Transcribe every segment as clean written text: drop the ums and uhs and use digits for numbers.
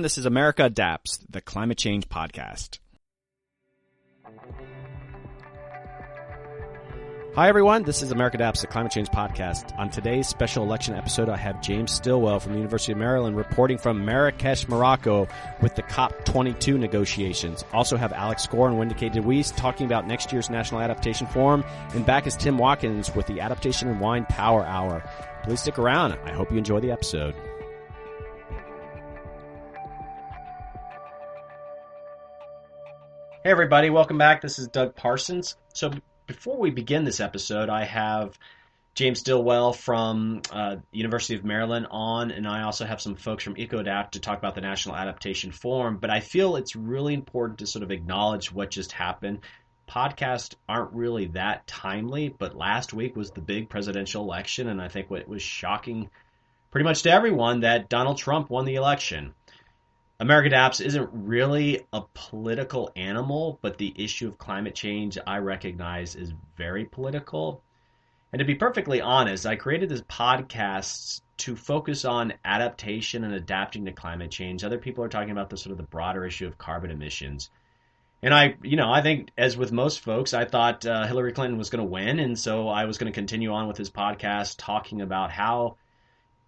This is America Adapts, the climate change podcast. Hi, everyone. This is America Adapts, the climate change podcast. On today's special election episode, I have James Stillwell from the University of Maryland reporting from Marrakesh, Morocco with the Cop22 negotiations. Also have Alex and WendyKay Dewiss talking about next year's National Adaptation Forum. And back is Tim Watkins with the Adaptation and Wine Power Hour. Please stick around. I hope you enjoy the episode. Hey everybody, welcome back. This is Doug Parsons. So before we begin this episode, I have James Stillwell from University of Maryland on, and I also have some folks from EcoAdapt to talk about the National Adaptation Forum. But I feel it's really important to sort of acknowledge what just happened. Podcasts aren't really that timely, but last week was the big presidential election, and I think what was shocking pretty much to everyone that Donald Trump won the election. America Adapts isn't really a political animal, but the issue of climate change I recognize is very political. And to be perfectly honest, I created this podcast to focus on adaptation and adapting to climate change. Other people are talking about the sort of the broader issue of carbon emissions. And I think as with most folks, I thought Hillary Clinton was going to win. And so I was going to continue on with this podcast talking about how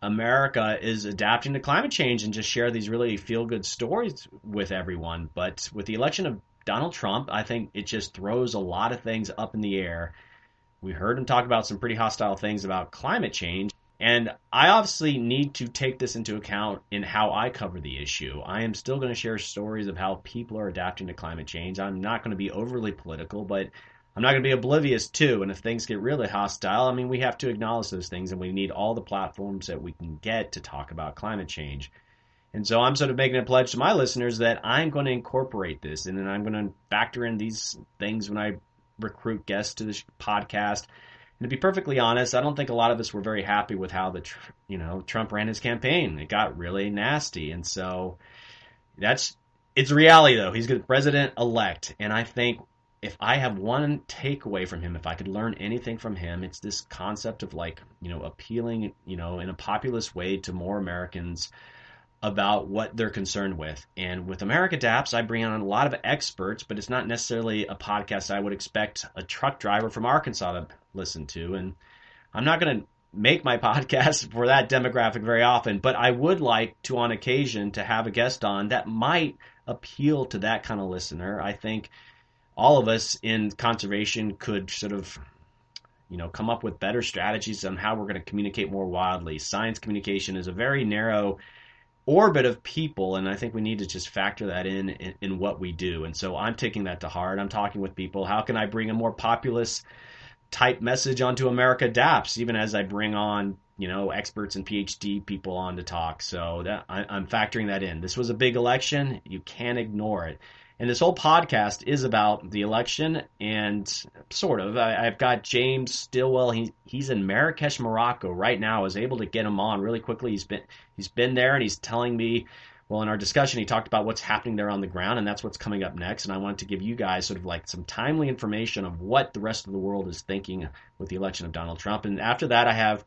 America is adapting to climate change and just share these really feel-good stories with everyone. But with the election of Donald Trump, I think it just throws a lot of things up in the air. We heard him talk about some pretty hostile things about climate change. And I obviously need to take this into account in how I cover the issue. I am still going to share stories of how people are adapting to climate change. I'm not going to be overly political, but I'm not going to be oblivious too, and if things get really hostile, I mean, we have to acknowledge those things, and we need all the platforms that we can get to talk about climate change. And so I'm sort of making a pledge to my listeners that I'm going to incorporate this, and then I'm going to factor in these things when I recruit guests to this podcast. And to be perfectly honest, I don't think a lot of us were very happy with how Trump ran his campaign. It got really nasty, and so it's reality though. He's the president-elect, and I think if I have one takeaway from him, if I could learn anything from him, it's this concept of appealing, in a populist way to more Americans about what they're concerned with. And with America Adapts, I bring on a lot of experts, but it's not necessarily a podcast I would expect a truck driver from Arkansas to listen to. And I'm not going to make my podcast for that demographic very often, but I would like to, on occasion, to have a guest on that might appeal to that kind of listener. I think all of us in conservation could sort of, come up with better strategies on how we're going to communicate more widely. Science communication is a very narrow orbit of people, and I think we need to just factor that in what we do. And so I'm taking that to heart. I'm talking with people. How can I bring a more populist type message onto America Adapts, even as I bring on, experts and PhD people on to talk? So that I'm factoring that in. This was a big election. You can't ignore it. And this whole podcast is about the election, and sort of. I've got James Stillwell. He's in Marrakesh, Morocco right now. I was able to get him on really quickly. He's been there, and he's telling me, well, in our discussion, he talked about what's happening there on the ground, and that's what's coming up next. And I wanted to give you guys sort of like some timely information of what the rest of the world is thinking with the election of Donald Trump. And after that, I have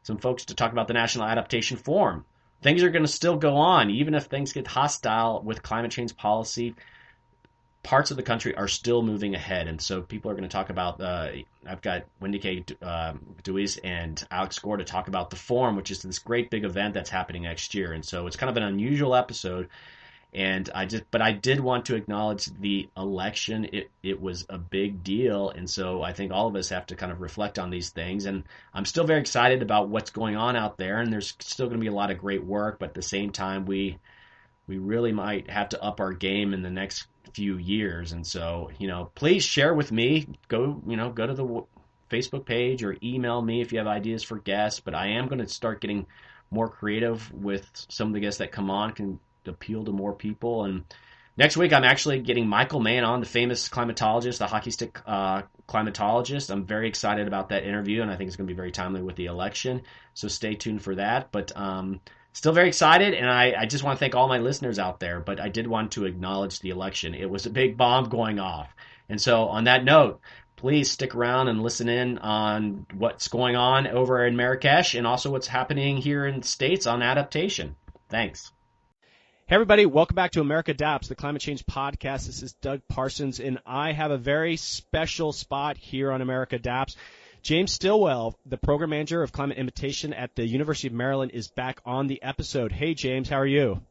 some folks to talk about the National Adaptation Forum. Things are going to still go on, even if things get hostile with climate change policy. Parts of the country are still moving ahead, and so people are going to talk about. I've got WendyKay Dewiss and Alex to talk about the forum, which is this great big event that's happening next year. And so it's kind of an unusual episode. And I did want to acknowledge the election. It was a big deal, and so I think all of us have to kind of reflect on these things. And I'm still very excited about what's going on out there, and there's still going to be a lot of great work. But at the same time, we really might have to up our game in the next few years. And so, please share with me. Go to the Facebook page or email me if you have ideas for guests. But I am going to start getting more creative with some of the guests that come on, can appeal to more people. And next week, I'm actually getting Michael Mann on, the famous climatologist, the hockey stick climatologist. I'm very excited about that interview, and I think it's going to be very timely with the election. So stay tuned for that. But still very excited, and I just want to thank all my listeners out there, but I did want to acknowledge the election. It was a big bomb going off. And so on that note, please stick around and listen in on what's going on over in Marrakesh and also what's happening here in the States on adaptation. Thanks. Hey, everybody. Welcome back to America Adapts, the climate change podcast. This is Doug Parsons, and I have a very special spot here on America Adapts. James Stillwell, the program manager of climate imitation at the University of Maryland, is back on the episode. Hey, James, how are you?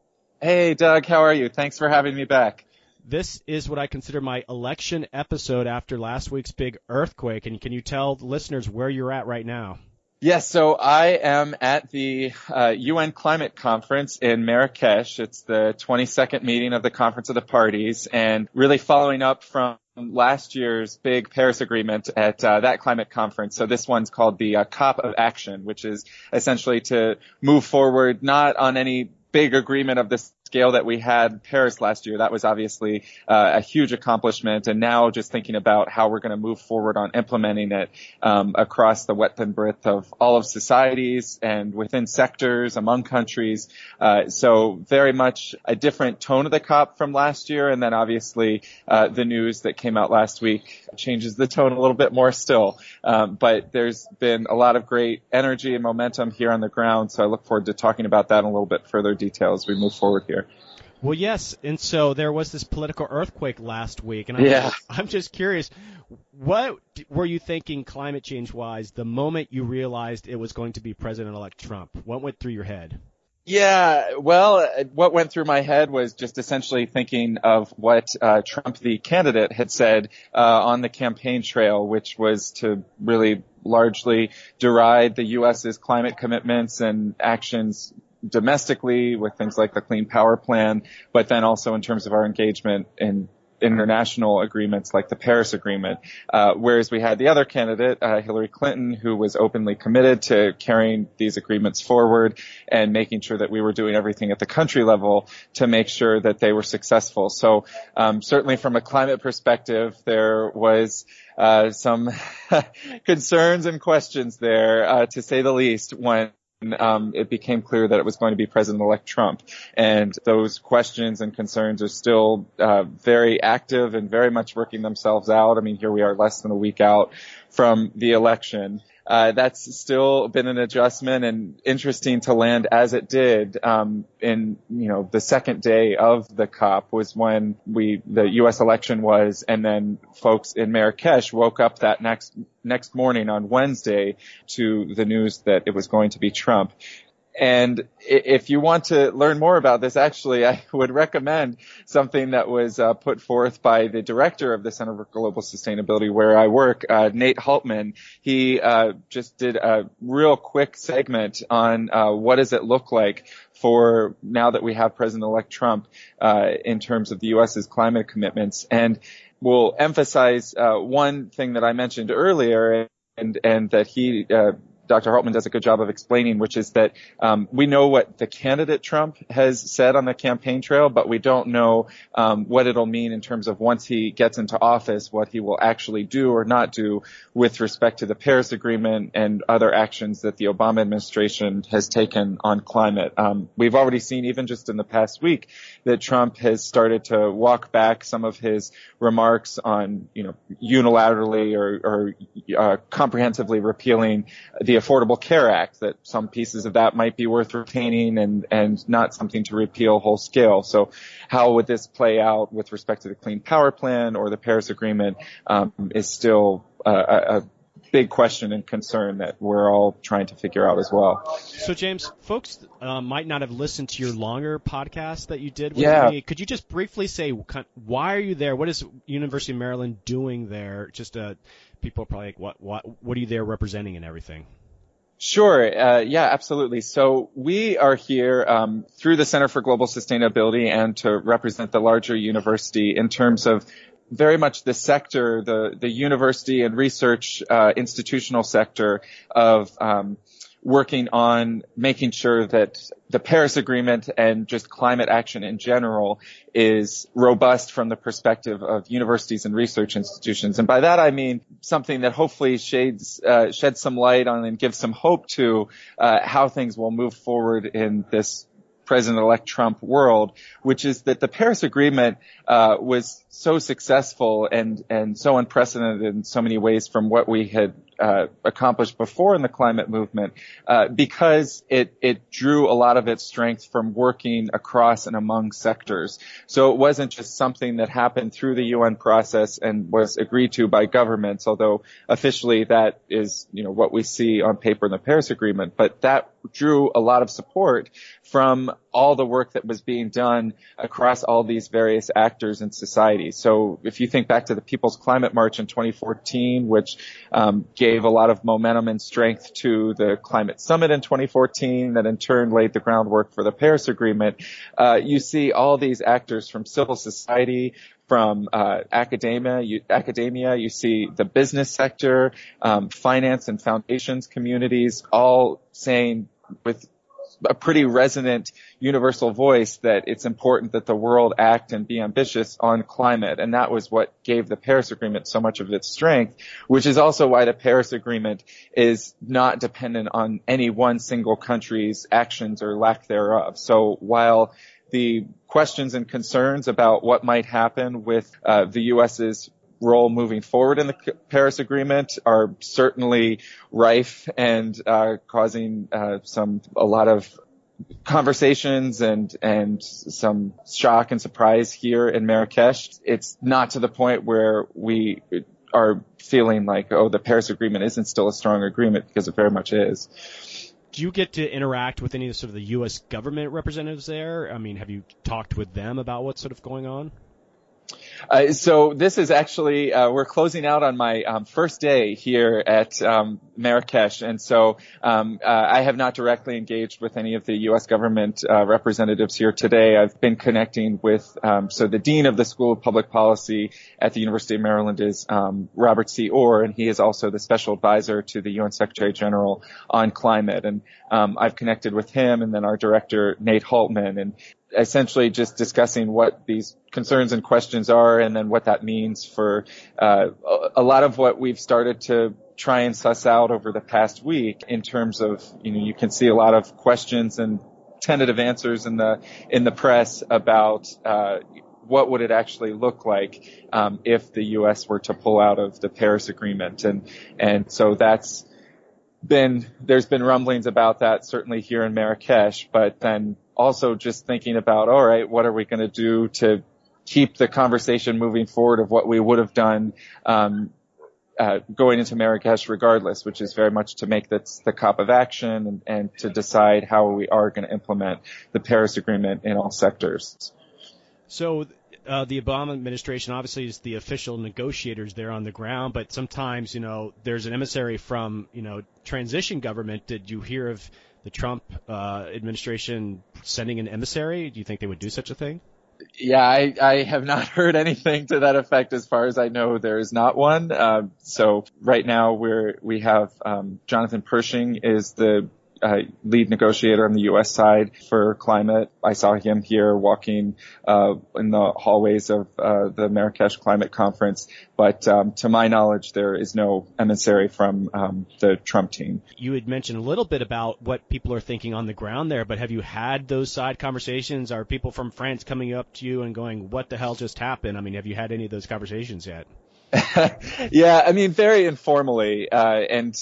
Hey, Doug, how are you? Thanks for having me back. This is what I consider my election episode after last week's big earthquake, and can you tell the listeners where you're at right now? Yes, so I am at the UN Climate Conference in Marrakech. It's the 22nd meeting of the Conference of the Parties, and really following up from last year's big Paris Agreement at that climate conference. So this one's called the Cop of Action, which is essentially to move forward not on any big agreement of this scale that we had Paris last year. That was obviously a huge accomplishment, and now just thinking about how we're going to move forward on implementing it across the width and breadth of all of societies and within sectors, among countries. So very much a different tone of the COP from last year, and then obviously the news that came out last week changes the tone a little bit more still. But there's been a lot of great energy and momentum here on the ground, so I look forward to talking about that in a little bit further detail as we move forward here. Well, yes, and so there was this political earthquake last week, and I'm just curious, what were you thinking climate change-wise the moment you realized it was going to be President-elect Trump? What went through your head? Yeah, well, what went through my head was just essentially thinking of what Trump, the candidate, had said on the campaign trail, which was to really largely deride the U.S.'s climate commitments and actions domestically with things like the Clean Power Plan, but then also in terms of our engagement in international agreements like the Paris Agreement. Whereas we had the other candidate, Hillary Clinton, who was openly committed to carrying these agreements forward and making sure that we were doing everything at the country level to make sure that they were successful. So certainly from a climate perspective, there was some concerns and questions there, to say the least, when it became clear that it was going to be President-elect Trump. And those questions and concerns are still very active and very much working themselves out. I mean, here we are less than a week out from the election. That's still been an adjustment and interesting to land as it did. In, the second day of the COP was when the U.S. election was, and then folks in Marrakesh woke up that next morning on Wednesday to the news that it was going to be Trump. And if you want to learn more about this, actually, I would recommend something that was put forth by the director of the Center for Global Sustainability, where I work, Nate Haltman. He just did a real quick segment on what does it look like for now that we have President-elect Trump in terms of the U.S.'s climate commitments. And we'll emphasize one thing that I mentioned earlier, and that he Dr. Hartman does a good job of explaining, which is that we know what the candidate Trump has said on the campaign trail, but we don't know what it'll mean in terms of once he gets into office, what he will actually do or not do with respect to the Paris Agreement and other actions that the Obama administration has taken on climate. We've already seen, even just in the past week, that Trump has started to walk back some of his remarks on, unilaterally or comprehensively repealing the Affordable Care Act, that some pieces of that might be worth retaining and not something to repeal whole scale. So how would this play out with respect to the Clean Power Plan or the Paris Agreement is still a big question and concern that we're all trying to figure out as well. So, James, folks might not have listened to your longer podcast that you did with me. Could you just briefly say why are you there? What is University of Maryland doing there? Just people are probably like, what are you there representing and everything? Sure. Yeah, absolutely. So we are here through the Center for Global Sustainability and to represent the larger university in terms of very much the sector, the university and research institutional sector of working on making sure that the Paris Agreement and just climate action in general is robust from the perspective of universities and research institutions. And by that I mean something that hopefully sheds some light on and gives some hope to how things will move forward in this President-elect Trump world, which is that the Paris Agreement was so successful and so unprecedented in so many ways from what we had accomplished before in the climate movement, because it drew a lot of its strength from working across and among sectors. So it wasn't just something that happened through the UN process and was agreed to by governments, although officially that is, what we see on paper in the Paris Agreement. But that drew a lot of support from all the work that was being done across all these various actors in society. So if you think back to the People's Climate March in 2014, which gave a lot of momentum and strength to the Climate Summit in 2014, that in turn laid the groundwork for the Paris Agreement, you see all these actors from civil society, from academia, you see the business sector, finance and foundations communities, all saying with a pretty resonant universal voice that it's important that the world act and be ambitious on climate. And that was what gave the Paris Agreement so much of its strength, which is also why the Paris Agreement is not dependent on any one single country's actions or lack thereof. So while the questions and concerns about what might happen with the U.S.'s role moving forward in the Paris Agreement are certainly rife and causing a lot of conversations and some shock and surprise here in Marrakesh. It's not to the point where we are feeling like, the Paris Agreement isn't still a strong agreement, because it very much is. Do you get to interact with any of sort of the U.S. government representatives there? I mean, have you talked with them about what's sort of going on? So this is actually, we're closing out on my first day here at Marrakesh. And so I have not directly engaged with any of the U.S. government representatives here today. I've been connecting with, so the dean of the School of Public Policy at the University of Maryland is Robert C. Orr, and he is also the special advisor to the UN Secretary General on climate. And I've connected with him, and then our director, Nate Haltman, and essentially just discussing what these concerns and questions are, and then what that means for a lot of what we've started to try and suss out over the past week in terms of, you can see a lot of questions and tentative answers in the press about what would it actually look like if the U.S. were to pull out of the Paris Agreement, and so there's been rumblings about that certainly here in Marrakesh, but then also just thinking about, all right, what are we going to do to keep the conversation moving forward of what we would have done going into Marrakesh regardless, which is very much to make this the COP of action and to decide how we are going to implement the Paris Agreement in all sectors. So the Obama administration obviously is the official negotiators there on the ground, but sometimes, there's an emissary from, transition government. Did you hear of the Trump administration sending an emissary? Do you think they would do such a thing? Yeah, I have not heard anything to that effect. As far as I know, there is not one. So right now we have Jonathan Pershing is the lead negotiator on the U.S. side for climate. I saw him here walking in the hallways of the Marrakesh Climate Conference. But to my knowledge, there is no emissary from the Trump team. You had mentioned a little bit about what people are thinking on the ground there, but have you had those side conversations? Are people from France coming up to you and going, what the hell just happened? I mean, have you had any of those conversations yet? Yeah, I mean, very informally. And,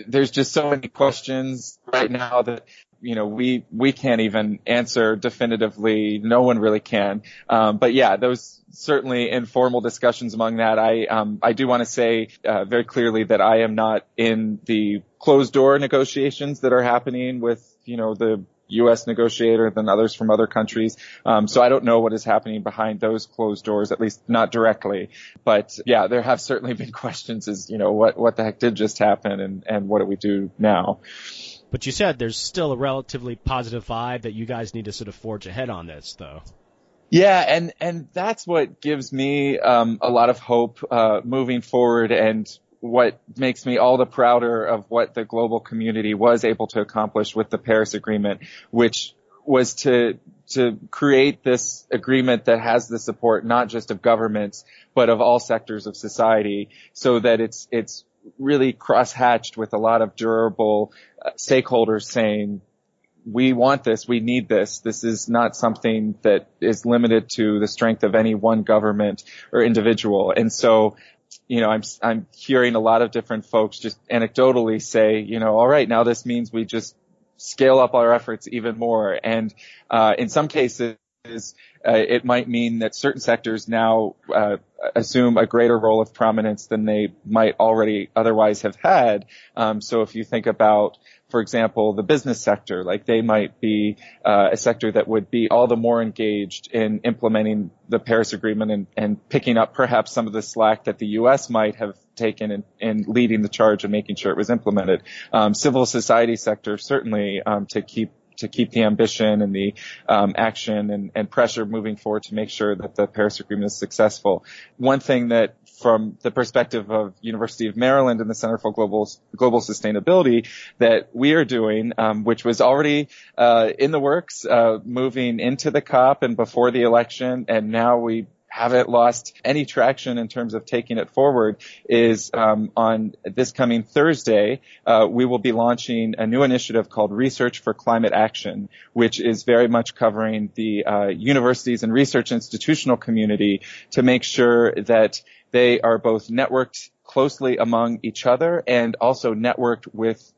there's just so many questions right now that, we can't even answer definitively. No one really can. But yeah, those certainly informal discussions among that. I do want to say very clearly that I am not in the closed door negotiations that are happening with, the U.S. negotiator than others from other countries. So I don't know what is happening behind those closed doors, at least not directly. But yeah, there have certainly been questions as, what the heck did just happen and what do we do now? But you said there's still a relatively positive vibe that you guys need to sort of forge ahead on this, though. Yeah, and that's what gives me a lot of hope moving forward, and what makes me all the prouder of what the global community was able to accomplish with the Paris Agreement, which was to create this agreement that has the support not just of governments, but of all sectors of society, so that it's really cross-hatched with a lot of durable stakeholders saying, we want this, we need this. This is not something that is limited to the strength of any one government or individual. And so I'm hearing a lot of different folks just anecdotally say, all right, now this means we just scale up our efforts even more. And in some cases, it might mean that certain sectors now assume a greater role of prominence than they might already otherwise have had. So if you think about, for example, the business sector, like they might be a sector that would be all the more engaged in implementing the Paris Agreement and picking up perhaps some of the slack that the U.S. might have taken in leading the charge and making sure it was implemented. Civil society sector, certainly, to keep the ambition and the action and pressure moving forward to make sure that the Paris Agreement is successful. One thing that, from the perspective of University of Maryland and the Center for Global Sustainability, that we are doing, which was already in the works, moving into the COP and before the election, and now we haven't lost any traction in terms of taking it forward, is on this coming Thursday, we will be launching a new initiative called Research for Climate Action, which is very much covering the universities and research institutional community to make sure that they are both networked closely among each other and also networked with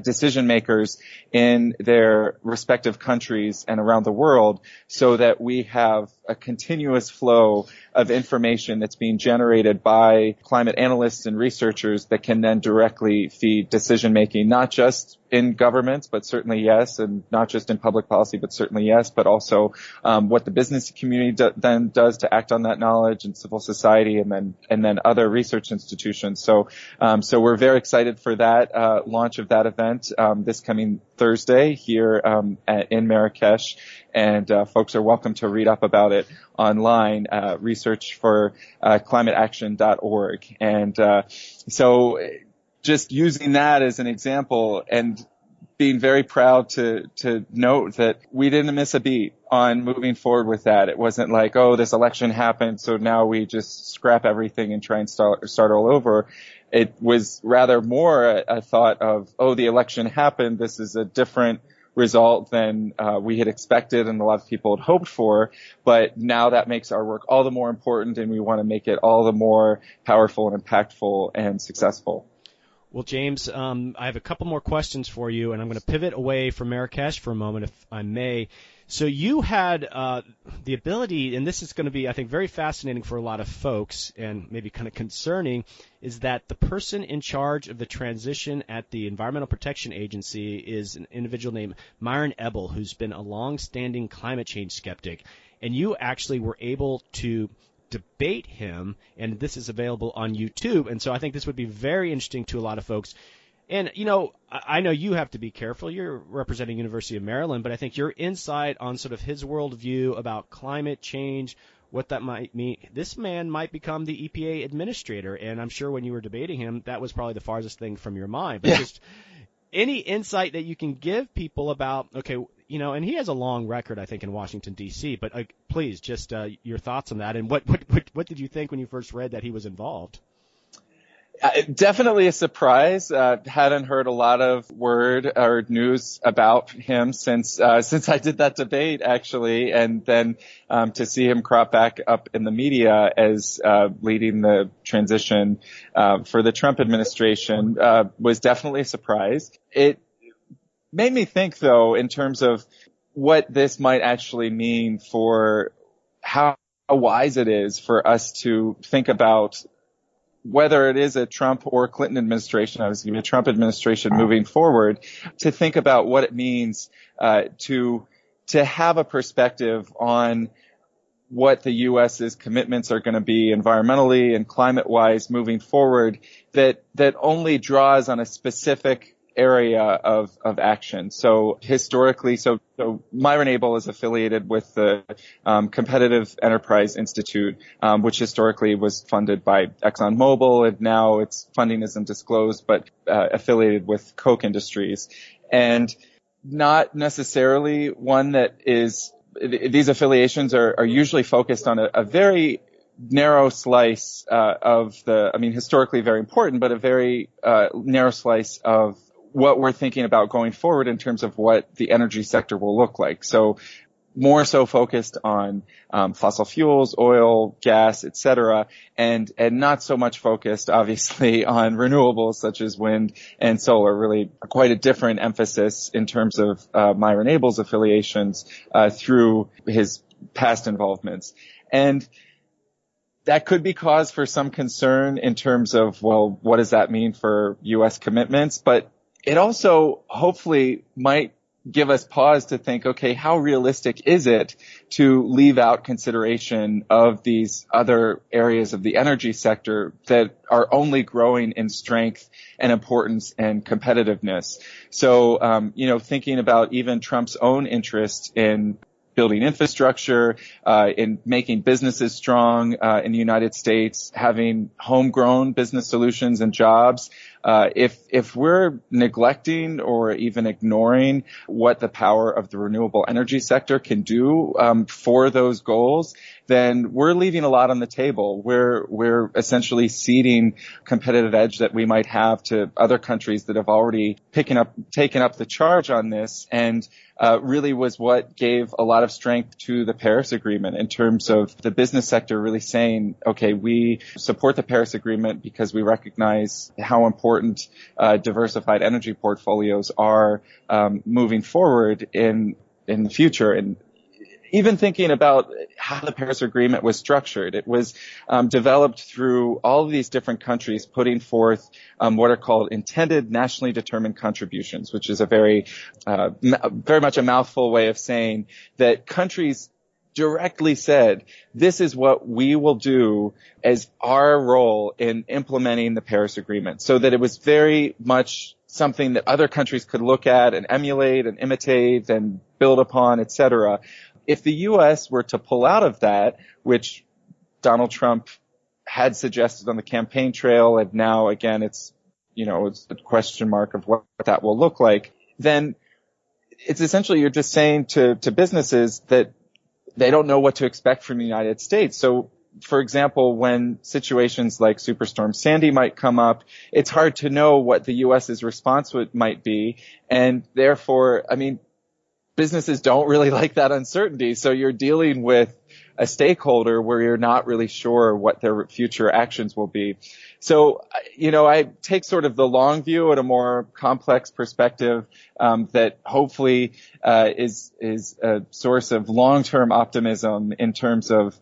decision makers in their respective countries and around the world, so that we have a continuous flow of information that's being generated by climate analysts and researchers that can then directly feed decision making, not just in governments, but certainly yes, and not just in public policy, but certainly yes, but also what the business community then does to act on that knowledge, and civil society, and then other research institutions. So we're very excited for that launch of that event this coming Thursday here in Marrakech, and folks are welcome to read up about it online, research for climateaction.org. And so just using that as an example and being very proud to note that we didn't miss a beat on moving forward with that. It wasn't like, oh, this election happened, so now we just scrap everything and try and start all over. It was rather more a thought of, oh, the election happened. This is a different result than we had expected and a lot of people had hoped for. But now that makes our work all the more important, and we want to make it all the more powerful and impactful and successful. Well, James, I have a couple more questions for you, and I'm going to pivot away from Marrakesh for a moment, if I may. So you had the ability, and this is going to be, I think, very fascinating for a lot of folks and maybe kind of concerning, is that the person in charge of the transition at the Environmental Protection Agency is an individual named Myron Ebell, who's been a long-standing climate change skeptic. And you actually were able to debate him, and this is available on YouTube. And so I think this would be very interesting to a lot of folks. And, I know you have to be careful. You're representing University of Maryland, but I think your insight on sort of his worldview about climate change, what that might mean. This man might become the EPA administrator, and I'm sure when you were debating him, that was probably the farthest thing from your mind. But just any insight that you can give people about, okay, and he has a long record, I think, in Washington, D.C., but please, just your thoughts on that, and what did you think when you first read that he was involved? Definitely a surprise. Hadn't heard a lot of word or news about him since I did that debate, actually, and then to see him crop back up in the media as leading the transition for the Trump administration was definitely a surprise. It made me think, though, in terms of what this might actually mean for how wise it is for us to think about whether it is a Trump or Clinton administration, obviously a Trump administration moving forward, to think about what it means to have a perspective on what the U.S.'s commitments are going to be environmentally and climate-wise moving forward, that only draws on a specific area of action. So historically, so Myron Ebell is affiliated with the Competitive Enterprise Institute, which historically was funded by ExxonMobil, and now its funding isn't disclosed, but affiliated with Koch Industries, and not necessarily one that is. These affiliations are usually focused on a very narrow slice historically very important, but a very narrow slice of what we're thinking about going forward in terms of what the energy sector will look like. So more so focused on fossil fuels, oil, gas, etc., and not so much focused, obviously, on renewables such as wind and solar. Really, quite a different emphasis in terms of Myron Ebell's affiliations through his past involvements, and that could be cause for some concern in terms of, well, what does that mean for U.S. commitments? But it also hopefully might give us pause to think, okay, how realistic is it to leave out consideration of these other areas of the energy sector that are only growing in strength and importance and competitiveness? So, thinking about even Trump's own interest in building infrastructure, in making businesses strong in the United States, having homegrown business solutions and jobs. If we're neglecting or even ignoring what the power of the renewable energy sector can do for those goals, then we're leaving a lot on the table. We're essentially ceding competitive edge that we might have to other countries that have already taken up the charge on this, and really was what gave a lot of strength to the Paris Agreement in terms of the business sector really saying, okay, we support the Paris Agreement because we recognize how important diversified energy portfolios are moving forward in the future. And even thinking about how the Paris Agreement was structured, it was developed through all of these different countries putting forth what are called intended nationally determined contributions, which is a very much a mouthful way of saying that countries directly said, this is what we will do as our role in implementing the Paris Agreement, so that it was very much something that other countries could look at and emulate and imitate and build upon, etc. If the U.S. were to pull out of that, which Donald Trump had suggested on the campaign trail, and now again it's a question mark of what that will look like, then it's essentially you're just saying to businesses that they don't know what to expect from the United States. So, for example, when situations like Superstorm Sandy might come up, it's hard to know what the U.S.'s response might be. And therefore, businesses don't really like that uncertainty. So you're dealing with a stakeholder where you're not really sure what their future actions will be. So, I take sort of the long view at a more complex perspective that hopefully is a source of long-term optimism in terms of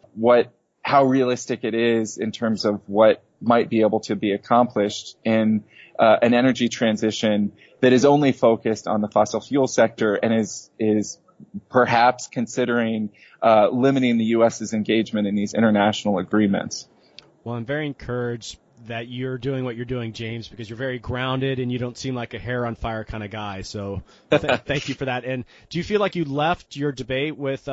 how realistic it is in terms of what might be able to be accomplished in an energy transition that is only focused on the fossil fuel sector and is perhaps considering limiting the U.S.'s engagement in these international agreements. Well, I'm very encouraged that you're doing what you're doing, James, because you're very grounded and you don't seem like a hair on fire kind of guy. So thank you for that. And do you feel like you left your debate with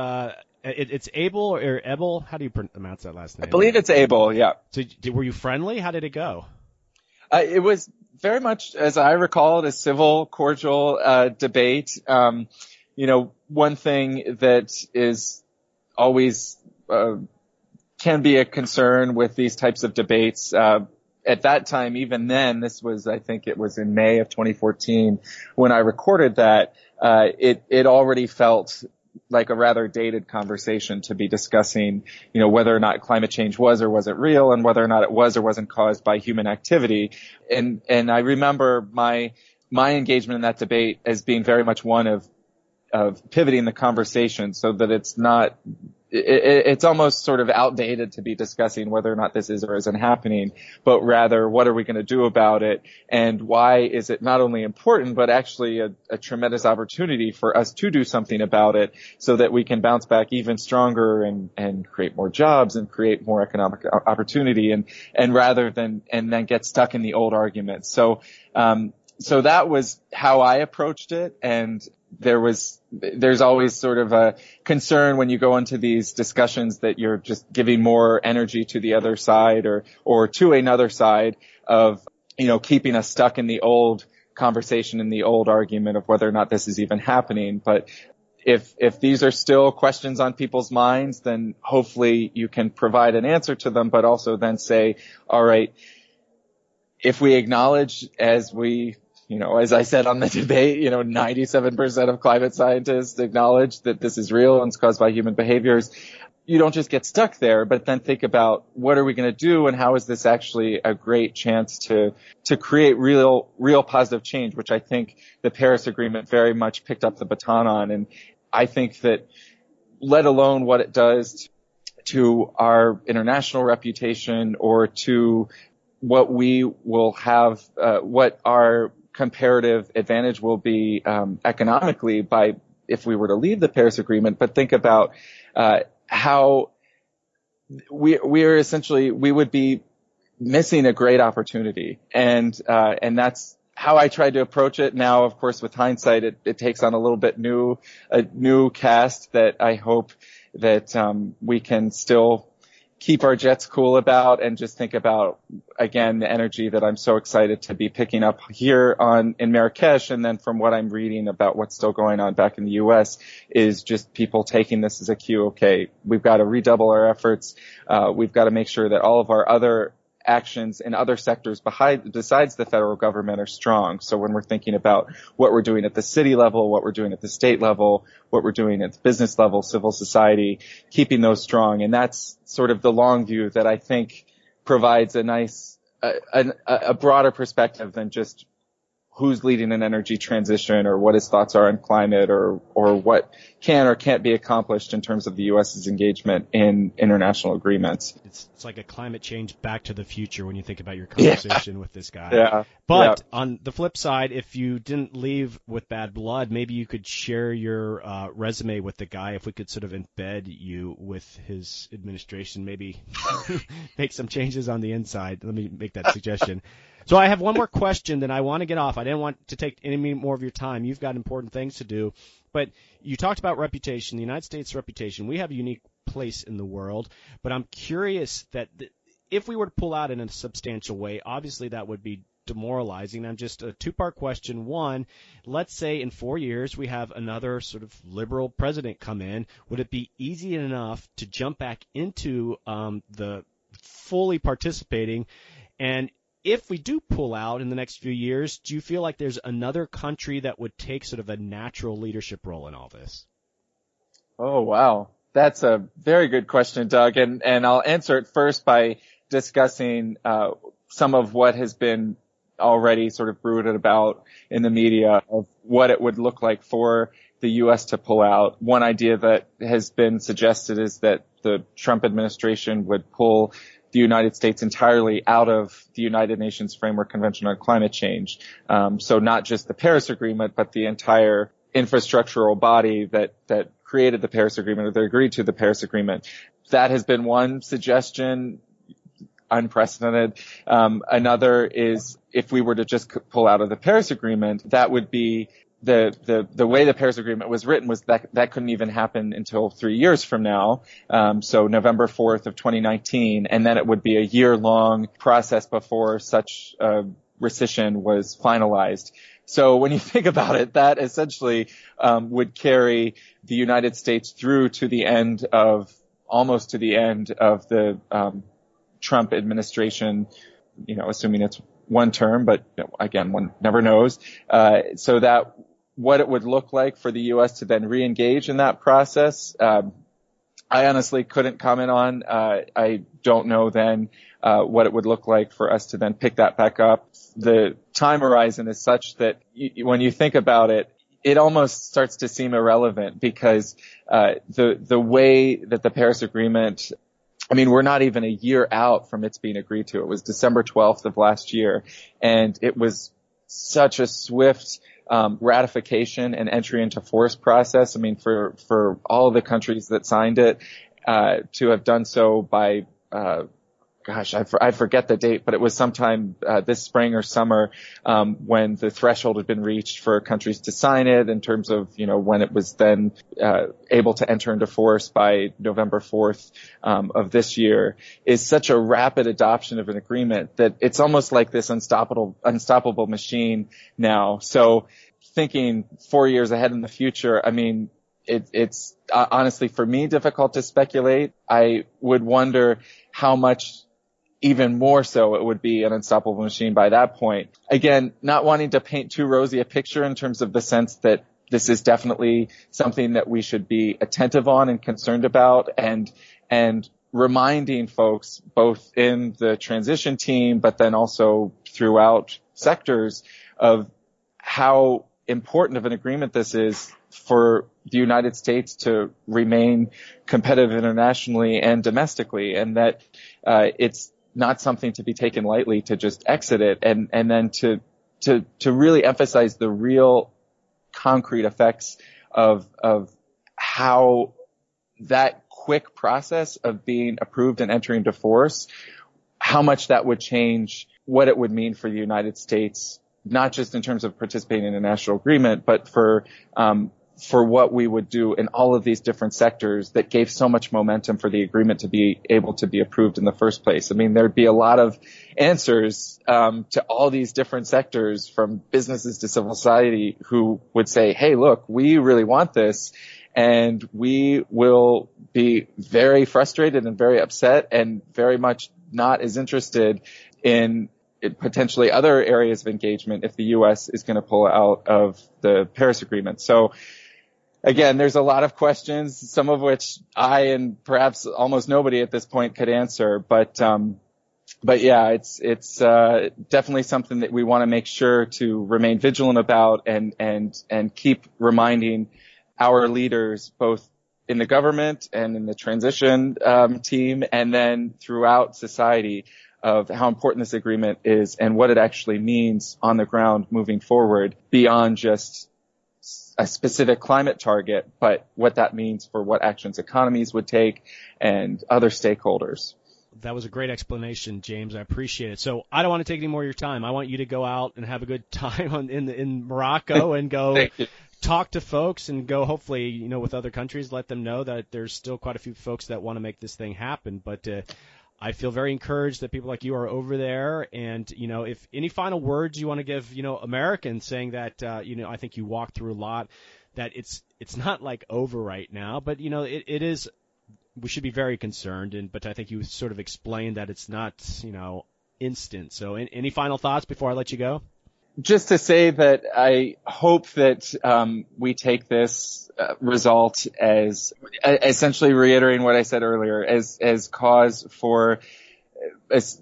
it's Abel or Ebel? How do you pronounce that last name? I believe it's Abel, yeah. So were you friendly? How did it go? It was very much, as I recall it, a civil, cordial debate. One thing that is always can be a concern with these types of debates. At that time, even then, I think it was in May of 2014 when I recorded that, it already felt like a rather dated conversation to be discussing, whether or not climate change was or wasn't real and whether or not it was or wasn't caused by human activity. And I remember my engagement in that debate as being very much one of pivoting the conversation so that it's almost sort of outdated to be discussing whether or not this is or isn't happening, but rather what are we going to do about it and why is it not only important but actually a tremendous opportunity for us to do something about it so that we can bounce back even stronger and create more jobs and create more economic opportunity and rather than then get stuck in the old arguments. So that was how I approached it, and there's always sort of a concern when you go into these discussions that you're just giving more energy to the other side or to another side of, keeping us stuck in the old conversation, in the old argument of whether or not this is even happening. But if these are still questions on people's minds, then hopefully you can provide an answer to them, but also then say, all right, if we acknowledge, as we as I said on the debate, 97% of climate scientists acknowledge that this is real and it's caused by human behaviors. You don't just get stuck there, but then think about what are we going to do and how is this actually a great chance to create real positive change, which I think the Paris Agreement very much picked up the baton on. And I think that let alone what it does to our international reputation or to what we will have, what our comparative advantage will be economically by if we were to leave the Paris Agreement, but think about how we would be missing a great opportunity. And that's how I tried to approach it. Now, of course, with hindsight, it takes on a little bit a new cast that I hope that we can still keep our jets cool about and just think about, again, the energy that I'm so excited to be picking up here in Marrakesh. And then from what I'm reading about what's still going on back in the U.S. is just people taking this as a cue. Okay, we've got to redouble our efforts. We've got to make sure that all of our other actions in other sectors besides the federal government are strong. So when we're thinking about what we're doing at the city level, what we're doing at the state level, what we're doing at the business level, civil society, keeping those strong. And that's sort of the long view that I think provides a nice, a broader perspective than just who's leading an energy transition or what his thoughts are on climate or what can or can't be accomplished in terms of the U.S.'s engagement in international agreements. It's like a climate change back to the future when you think about your conversation with this guy. Yeah. But on the flip side, if you didn't leave with bad blood, maybe you could share your resume with the guy. If we could sort of embed you with his administration, maybe make some changes on the inside. Let me make that suggestion. So I have one more question that I want to get off. I didn't want to take any more of your time. You've got important things to do. But you talked about reputation, the United States' reputation. We have a unique place in the world. But I'm curious that if we were to pull out in a substantial way, obviously that would be demoralizing. I'm just a two-part question. One, let's say in 4 years we have another sort of liberal president come in. Would it be easy enough to jump back into the fully participating? And if we do pull out in the next few years, do you feel like there's another country that would take sort of a natural leadership role in all this? Oh, wow. That's a very good question, Doug. And I'll answer it first by discussing some of what has been already sort of brooded about in the media of what it would look like for the U.S. to pull out. One idea that has been suggested is that the Trump administration would pull the United States entirely out of the United Nations Framework Convention on Climate Change. So not just the Paris Agreement, but the entire infrastructural body that created the Paris Agreement or that agreed to the Paris Agreement. That has been one suggestion, unprecedented. Another is if we were to just pull out of the Paris Agreement, that would be the way the Paris Agreement was written was that couldn't even happen until 3 years from now. So November 4th of 2019, and then it would be a year-long process before such rescission was finalized. So when you think about it, that essentially would carry the United States through to the end of almost to the end of the Trump administration, assuming it's one term, but again, one never knows. So that what it would look like for the U.S. to then re-engage in that process, I honestly couldn't comment on. I don't know then what it would look like for us to then pick that back up. The time horizon is such that when you think about it, it almost starts to seem irrelevant because the way that the Paris Agreement, we're not even a year out from its being agreed to. It was December 12th of last year, and it was such a swift ratification and entry into force process. For all of the countries that signed it to have done so by I forget the date, but it was sometime this spring or summer when the threshold had been reached for countries to sign it in terms of, when it was then able to enter into force by November 4th of this year, is such a rapid adoption of an agreement that it's almost like this unstoppable machine now. So thinking 4 years ahead in the future, it's honestly for me difficult to speculate. I would wonder how much even more so, it would be an unstoppable machine by that point. Again, not wanting to paint too rosy a picture in terms of the sense that this is definitely something that we should be attentive on and concerned about, and reminding folks both in the transition team, but then also throughout sectors of how important of an agreement this is for the United States to remain competitive internationally and domestically, and that it's not something to be taken lightly to just exit it, and then to really emphasize the real concrete effects of how that quick process of being approved and entering into force, how much that would change what it would mean for the United States, not just in terms of participating in a national agreement, but for what we would do in all of these different sectors that gave so much momentum for the agreement to be able to be approved in the first place. I mean, there'd be a lot of answers to all these different sectors, from businesses to civil society, who would say, hey, look, we really want this, and we will be very frustrated and very upset and very much not as interested in potentially other areas of engagement if the U.S. is going to pull out of the Paris Agreement. So again, there's a lot of questions, some of which I and perhaps almost nobody at this point could answer. But yeah, it's definitely something that we want to make sure to remain vigilant about and keep reminding our leaders, both in the government and in the transition team, and then throughout society, of how important this agreement is and what it actually means on the ground moving forward, beyond just a specific climate target, but what that means for what actions economies would take and other stakeholders. That was a great explanation, James. I appreciate it. So I don't want to take any more of your time. I want you to go out and have a good time in Morocco and go talk to folks and go, hopefully, with other countries, let them know that there's still quite a few folks that want to make this thing happen. But I feel very encouraged that people like you are over there. And, if any final words you want to give, Americans, saying that, I think you walked through a lot, that it's not like over right now, but, it is, we should be very concerned. But I think you sort of explained that it's not, instant. So any final thoughts before I let you go? Just to say that I hope that we take this result as essentially reiterating what I said earlier, as cause for,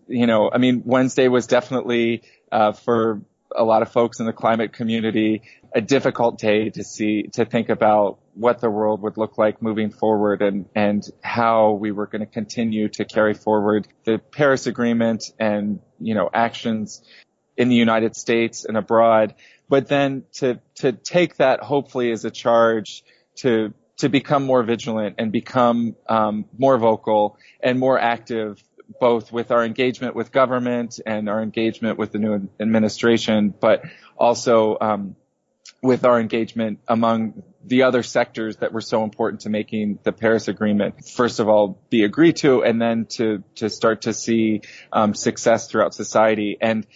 Wednesday was definitely for a lot of folks in the climate community a difficult day to think about what the world would look like moving forward, and how we were going to continue to carry forward the Paris Agreement and actions in the United States and abroad, but then to take that hopefully as a charge to become more vigilant and become more vocal and more active, both with our engagement with government and our engagement with the new administration, but also with our engagement among the other sectors that were so important to making the Paris Agreement, first of all, be agreed to, and then to start to see success throughout society. And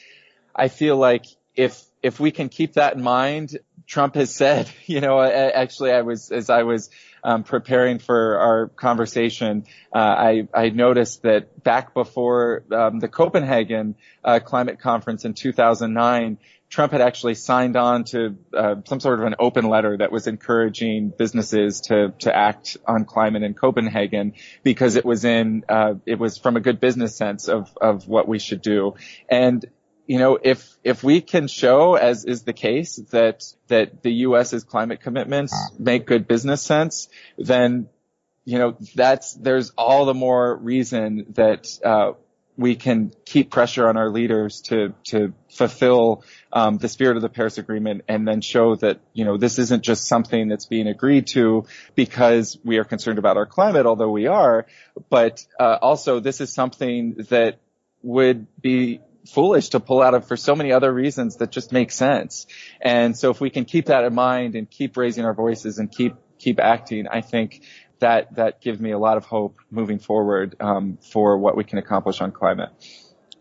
I feel like if we can keep that in mind, Trump has said, actually as I was preparing for our conversation, I noticed that back before the Copenhagen climate conference in 2009, Trump had actually signed on to some sort of an open letter that was encouraging businesses to act on climate in Copenhagen, because it was from a good business sense of what we should do. And if we can show, as is the case, that the U.S.'s climate commitments make good business sense, then, there's all the more reason that we can keep pressure on our leaders to fulfill the spirit of the Paris Agreement, and then show that, this isn't just something that's being agreed to because we are concerned about our climate, although we are, but also this is something that would be foolish to pull out of for so many other reasons that just make sense. And so if we can keep that in mind and keep raising our voices and keep acting, I think that gives me a lot of hope moving forward for what we can accomplish on climate.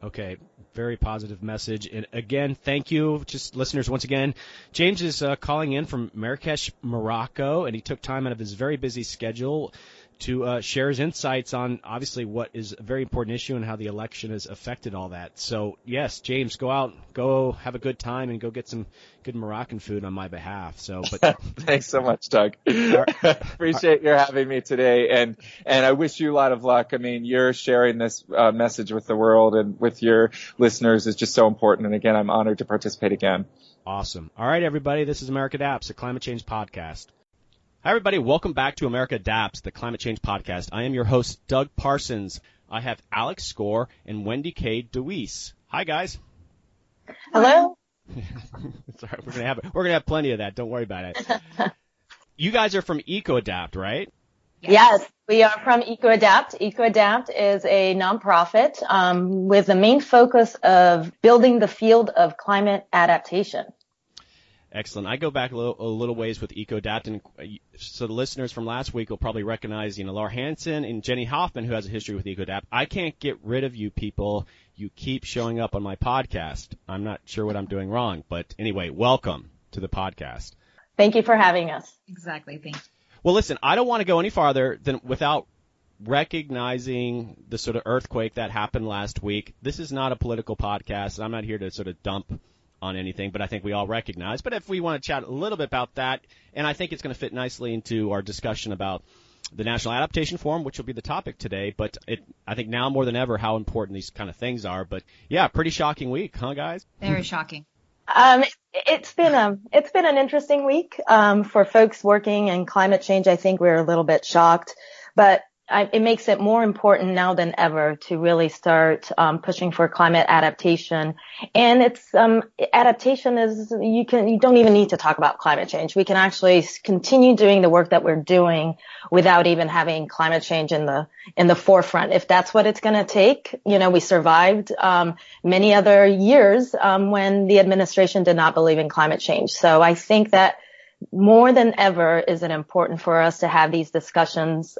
Okay. Very positive message. And again, thank you, just listeners, once again. James is calling in from Marrakesh, Morocco, and he took time out of his very busy schedule to share his insights on obviously what is a very important issue and how the election has affected all that. So yes, James, go have a good time and go get some good Moroccan food on my behalf. So, but thanks so much, Doug. Appreciate your having me today, and I wish you a lot of luck. I mean, you're sharing this message with the world and with your listeners is just so important. And again, I'm honored to participate again. Awesome. All right, everybody, this is America Adapts, a climate change podcast. Hi, everybody. Welcome back to America Adapts, the climate change podcast. I am your host, Doug Parsons. I have Alex Score and WendyKay Dewiss. Hi, guys. Hello. Sorry, we're gonna have plenty of that. Don't worry about it. You guys are from EcoAdapt, right? Yes, we are from EcoAdapt. EcoAdapt is a nonprofit with the main focus of building the field of climate adaptation. Excellent. I go back a little ways with EcoAdapt, and so the listeners from last week will probably recognize, Laura Hansen and Jenny Hoffman, who has a history with EcoAdapt. I can't get rid of you people. You keep showing up on my podcast. I'm not sure what I'm doing wrong, but anyway, welcome to the podcast. Thank you for having us. Exactly. Thank you. Well, listen, I don't want to go any farther than without recognizing the sort of earthquake that happened last week. This is not a political podcast, and I'm not here to sort of dump on anything, but I think we all recognize. But if we want to chat a little bit about that, and I think it's going to fit nicely into our discussion about the National Adaptation Forum, which will be the topic today. But I think now more than ever how important these kind of things are. But yeah, pretty shocking week, huh, guys? Very shocking. It's been an interesting week for folks working in climate change. I think we're a little bit shocked, but it makes it more important now than ever to really start pushing for climate adaptation. And it's adaptation is you don't even need to talk about climate change. We can actually continue doing the work that we're doing without even having climate change in the forefront. If that's what it's going to take, we survived many other years when the administration did not believe in climate change. So I think that more than ever is it important for us to have these discussions,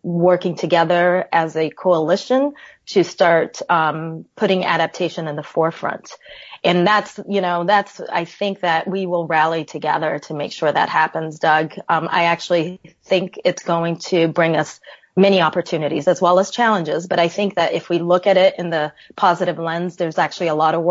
working together as a coalition to start putting adaptation in the forefront. And that's I think that we will rally together to make sure that happens, Doug. I actually think it's going to bring us many opportunities as well as challenges. But I think that if we look at it in the positive lens, there's actually a lot of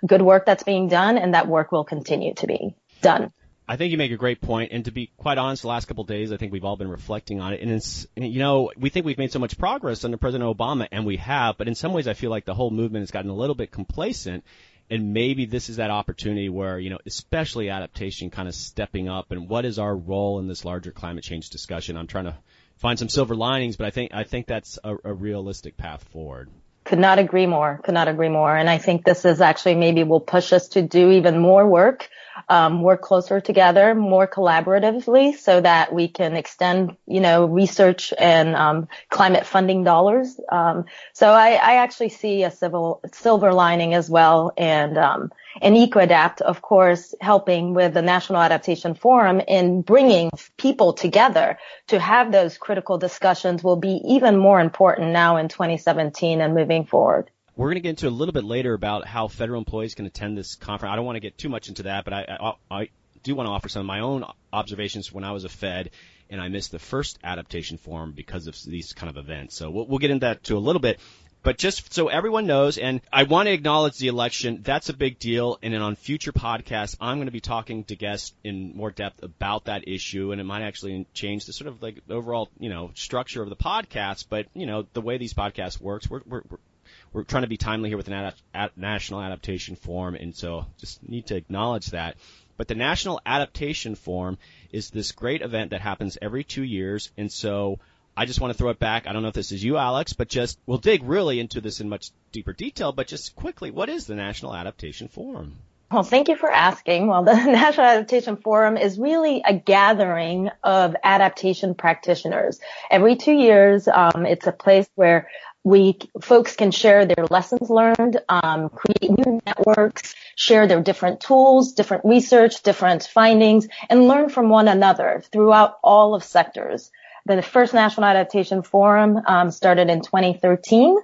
good work that's being done, and that work will continue to be done. I think you make a great point, and to be quite honest, the last couple of days, I think we've all been reflecting on it, and it's, we think we've made so much progress under President Obama, and we have, but in some ways I feel like the whole movement has gotten a little bit complacent, and maybe this is that opportunity where, especially adaptation kind of stepping up, and what is our role in this larger climate change discussion? I'm trying to find some silver linings, but I think that's a realistic path forward. Could not agree more. And I think this is actually maybe will push us to do even more work, work closer together, more collaboratively, so that we can extend, research and climate funding dollars. So I actually see a silver lining as well. And EcoAdapt, of course, helping with the National Adaptation Forum in bringing people together to have those critical discussions will be even more important now in 2017 and moving forward. We're going to get into a little bit later about how federal employees can attend this conference. I don't want to get too much into that, but I do want to offer some of my own observations when I was a Fed, and I missed the first Adaptation Forum because of these kind of events. So we'll get into that too a little bit. But just so everyone knows, and I want to acknowledge the election, that's a big deal. And then on future podcasts, I'm going to be talking to guests in more depth about that issue. And it might actually change the sort of like overall, structure of the podcast. But, the way these podcasts works, we're trying to be timely here with the National Adaptation Forum. And so just need to acknowledge that. But the National Adaptation Forum is this great event that happens every 2 years. And so I just want to throw it back. I don't know if this is you, Alex, but we'll dig really into this in much deeper detail. But just quickly, what is the National Adaptation Forum? Well, thank you for asking. Well, the National Adaptation Forum is really a gathering of adaptation practitioners. Every 2 years, it's a place where folks can share their lessons learned, create new networks, share their different tools, different research, different findings, and learn from one another throughout all of sectors. The first National Adaptation Forum started in 2013,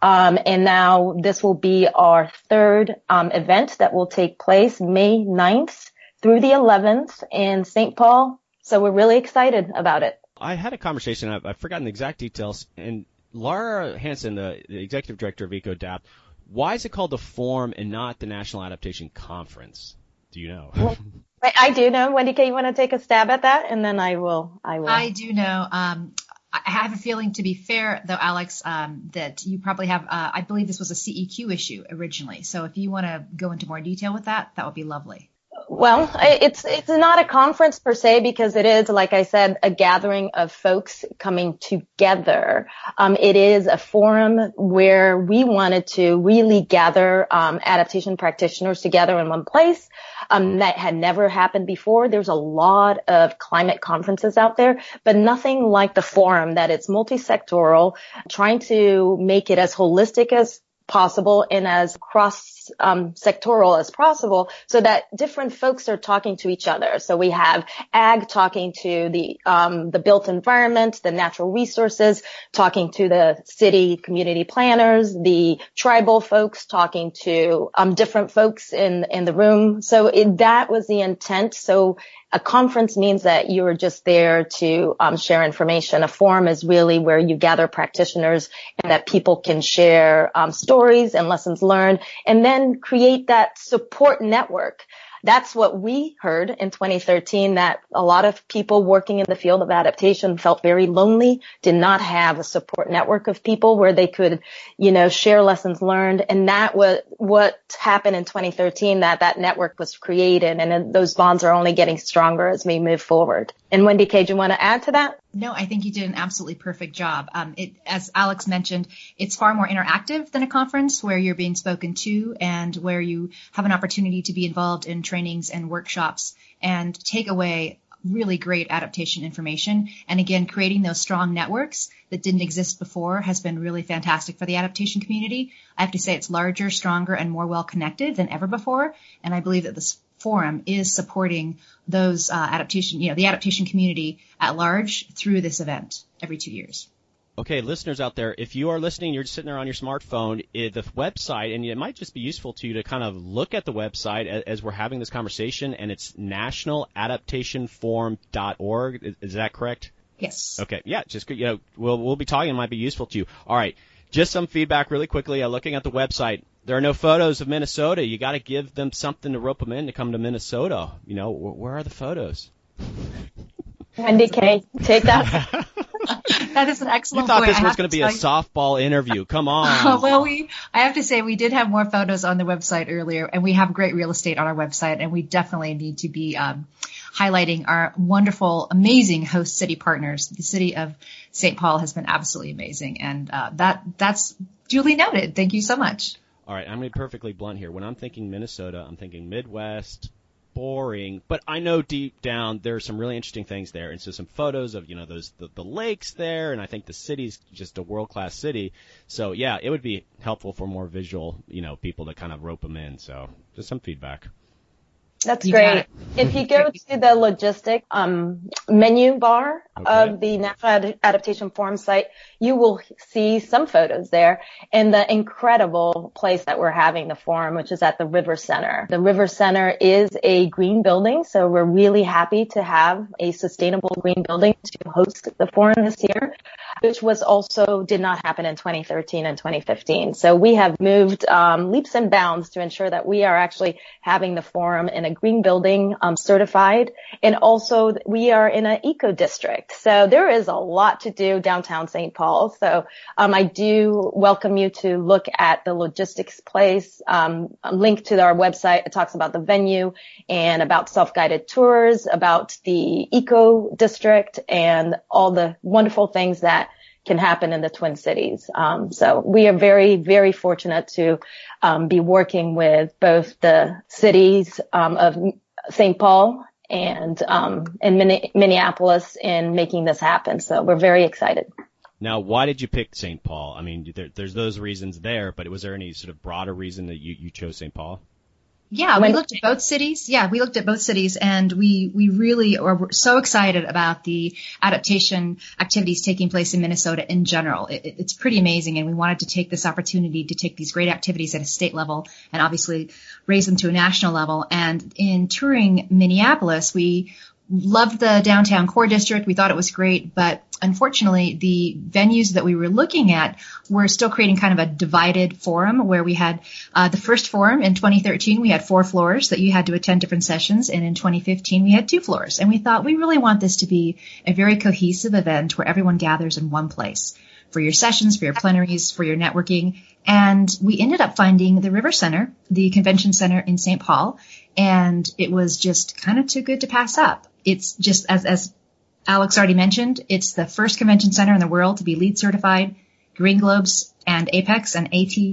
and now this will be our third event that will take place May 9th through the 11th in St. Paul. So we're really excited about it. I had a conversation, I've forgotten the exact details, and Laura Hansen, the executive director of EcoAdapt, why is it called the Forum and not the National Adaptation Conference? Do you know? Well, I do know. WendyKay, you want to take a stab at that? And then I will. I do know. I have a feeling, to be fair, though, Alex, that you probably have, I believe this was a CEQ issue originally. So if you want to go into more detail with that, that would be lovely. Well, it's not a conference per se, because it is, like I said, a gathering of folks coming together. It is a forum where we wanted to really gather adaptation practitioners together in one place. That had never happened before. There's a lot of climate conferences out there, but nothing like the forum, that it's multi-sectoral, trying to make it as holistic as possible and as cross-sectoral as possible, so that different folks are talking to each other. So we have ag talking to the built environment, the natural resources, talking to the city community planners, the tribal folks talking to different folks in the room. So that was the intent. So a conference means that you're just there to share information. A forum is really where you gather practitioners and that people can share stories and lessons learned, and then create that support network. That's what we heard in 2013, that a lot of people working in the field of adaptation felt very lonely, did not have a support network of people where they could, share lessons learned. And that was what happened in 2013, that network was created, and those bonds are only getting stronger as we move forward. And WendyKay, do you want to add to that? No, I think you did an absolutely perfect job. As Alex mentioned, it's far more interactive than a conference where you're being spoken to and where you have an opportunity to be involved in trainings and workshops and take away really great adaptation information. And again, creating those strong networks that didn't exist before has been really fantastic for the adaptation community. I have to say it's larger, stronger, and more well-connected than ever before. And I believe that this forum is supporting those the adaptation community at large through this event every 2 years. Okay, listeners out there, if you are listening, you're just sitting there on your smartphone, the website, and it might just be useful to you to kind of look at the website as we're having this conversation, and it's nationaladaptationforum.org. Is that correct? Yes. Okay, yeah, just, we'll be talking. It might be useful to you. All right, just some feedback really quickly. Looking at the website, there are no photos of Minnesota. You got to give them something to rope them in to come to Minnesota. Where are the photos? WendyKay, take that. That is an excellent point. You thought this was going to be a softball interview. Come on. Well, I have to say we did have more photos on the website earlier, and we have great real estate on our website, and we definitely need to be highlighting our wonderful, amazing host city partners. The city of St. Paul has been absolutely amazing, and that's duly noted. Thank you so much. All right, I'm going to be perfectly blunt here. When I'm thinking Minnesota, I'm thinking Midwest, boring, but I know deep down there's some really interesting things there, and so some photos of the lakes there, and I think the city's just a world-class city. So yeah, it would be helpful for more visual people to kind of rope them in. So just some feedback. That's great. If you go to the logistic menu bar of the National Adaptation Forum site, you will see some photos there, and the incredible place that we're having the forum, which is at the River Center. The River Center is a green building, so we're really happy to have a sustainable green building to host the forum this year, which did not happen in 2013 and 2015. So we have moved leaps and bounds to ensure that we are actually having the forum in a green building, certified, and also we are in an eco district. So there is a lot to do downtown St. Paul. So I do welcome you to look at the logistics place. A link to our website. It talks about the venue and about self-guided tours, about the eco district, and all the wonderful things that can happen in the Twin Cities. So we are very, very fortunate to be working with both the cities of St. Paul and Minneapolis in making this happen. So we're very excited. Now, why did you pick St. Paul? I mean, there's those reasons there, but was there any sort of broader reason that you chose St. Paul? Yeah, we looked at both cities. And we really are so excited about the adaptation activities taking place in Minnesota in general. It's pretty amazing, and we wanted to take this opportunity to take these great activities at a state level and obviously raise them to a national level. And in touring Minneapolis, we loved the downtown core district. We thought it was great, but unfortunately, the venues that we were looking at were still creating kind of a divided forum where we had the first forum in 2013, we had 4 floors that you had to attend different sessions. And in 2015, we had 2 floors. And we thought we really want this to be a very cohesive event where everyone gathers in one place for your sessions, for your plenaries, for your networking. And we ended up finding the River Center, the convention center in St. Paul. And it was just kind of too good to pass up. It's just, as Alex already mentioned, it's the first convention center in the world to be LEED certified, Green Globes and Apex and ASTM,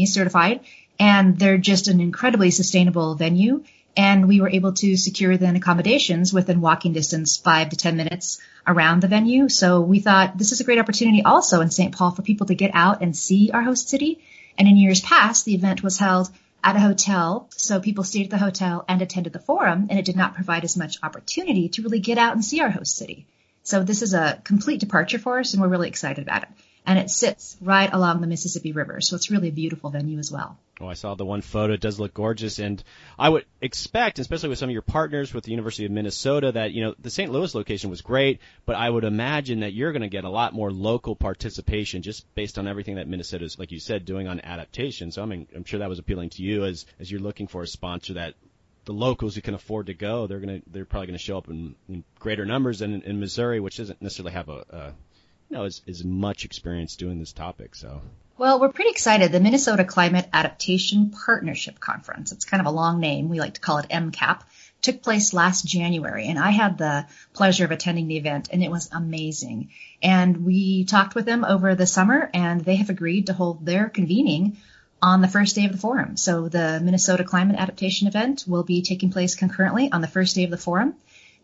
certified. And they're just an incredibly sustainable venue. And we were able to secure then accommodations within walking distance, 5 to 10 minutes around the venue. So we thought this is a great opportunity also in St. Paul for people to get out and see our host city. And in years past, the event was held at a hotel. So people stayed at the hotel and attended the forum, and it did not provide as much opportunity to really get out and see our host city. So this is a complete departure for us, and we're really excited about it. And it sits right along the Mississippi River. So it's really a beautiful venue as well. Oh, I saw the one photo. It does look gorgeous. And I would expect, especially with some of your partners with the University of Minnesota, that, the St. Louis location was great, but I would imagine that you're going to get a lot more local participation just based on everything that Minnesota is, like you said, doing on adaptation. So I'm sure that was appealing to you as you're looking for a sponsor that the locals who can afford to go, they're probably going to show up in greater numbers than in Missouri, which doesn't necessarily have as much experience doing this topic. So. Well, we're pretty excited. The Minnesota Climate Adaptation Partnership Conference, it's kind of a long name, we like to call it MCAP, took place last January, and I had the pleasure of attending the event, and it was amazing. And we talked with them over the summer, and they have agreed to hold their convening on the first day of the forum. So the Minnesota Climate Adaptation event will be taking place concurrently on the first day of the forum.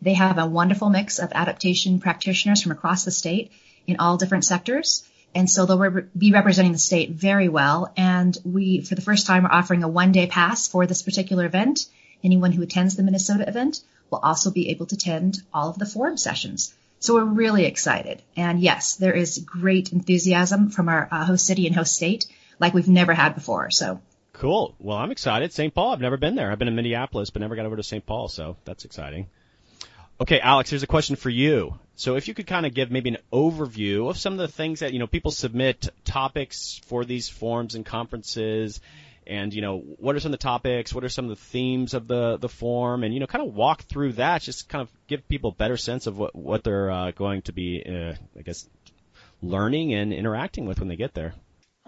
They have a wonderful mix of adaptation practitioners from across the state in all different sectors. And so they'll be representing the state very well. And we, for the first time, are offering a 1-day pass for this particular event. Anyone who attends the Minnesota event will also be able to attend all of the forum sessions. So we're really excited. And yes, there is great enthusiasm from our host city and host state like we've never had before. So cool. Well, I'm excited. St. Paul, I've never been there. I've been in Minneapolis, but never got over to St. Paul. So that's exciting. Okay, Alex, here's a question for you. So if you could kind of give maybe an overview of some of the things that, people submit topics for these forums and conferences, and, what are some of the topics, what are some of the themes of the forum, and, kind of walk through that, just kind of give people a better sense of what they're going to be, learning and interacting with when they get there.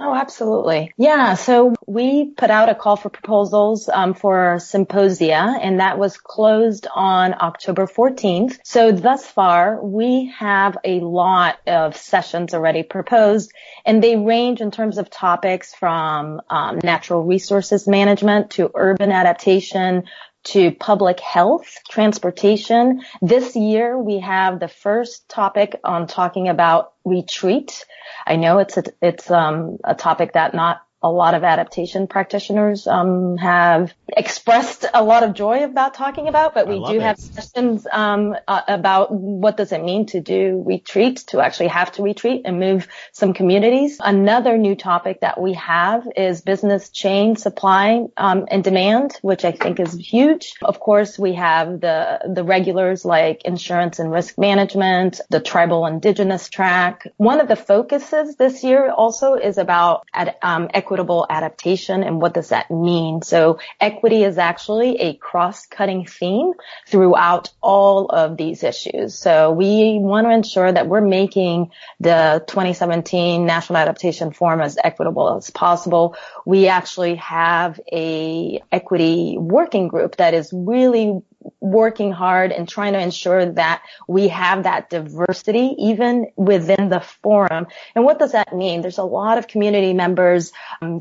Oh, absolutely. Yeah. So we put out a call for proposals for symposia, and that was closed on October 14th. So thus far, we have a lot of sessions already proposed, and they range in terms of topics from natural resources management to urban adaptation to public health, transportation. This year, we have the first topic on talking about retreat. I know it's a topic that not a lot of adaptation practitioners have expressed a lot of joy about talking about, but we do have sessions about what does it mean to do retreat, to actually have to retreat and move some communities. Another new topic that we have is business chain supply and demand, which I think is huge. Of course, we have the regulars like insurance and risk management, the tribal indigenous track. One of the focuses this year also is about equitable adaptation, and what does that mean? So equity is actually a cross-cutting theme throughout all of these issues. So we want to ensure that we're making the 2017 National Adaptation Forum as equitable as possible. We actually have a equity working group that is really working hard and trying to ensure that we have that diversity even within the forum. And what does that mean? There's a lot of community members,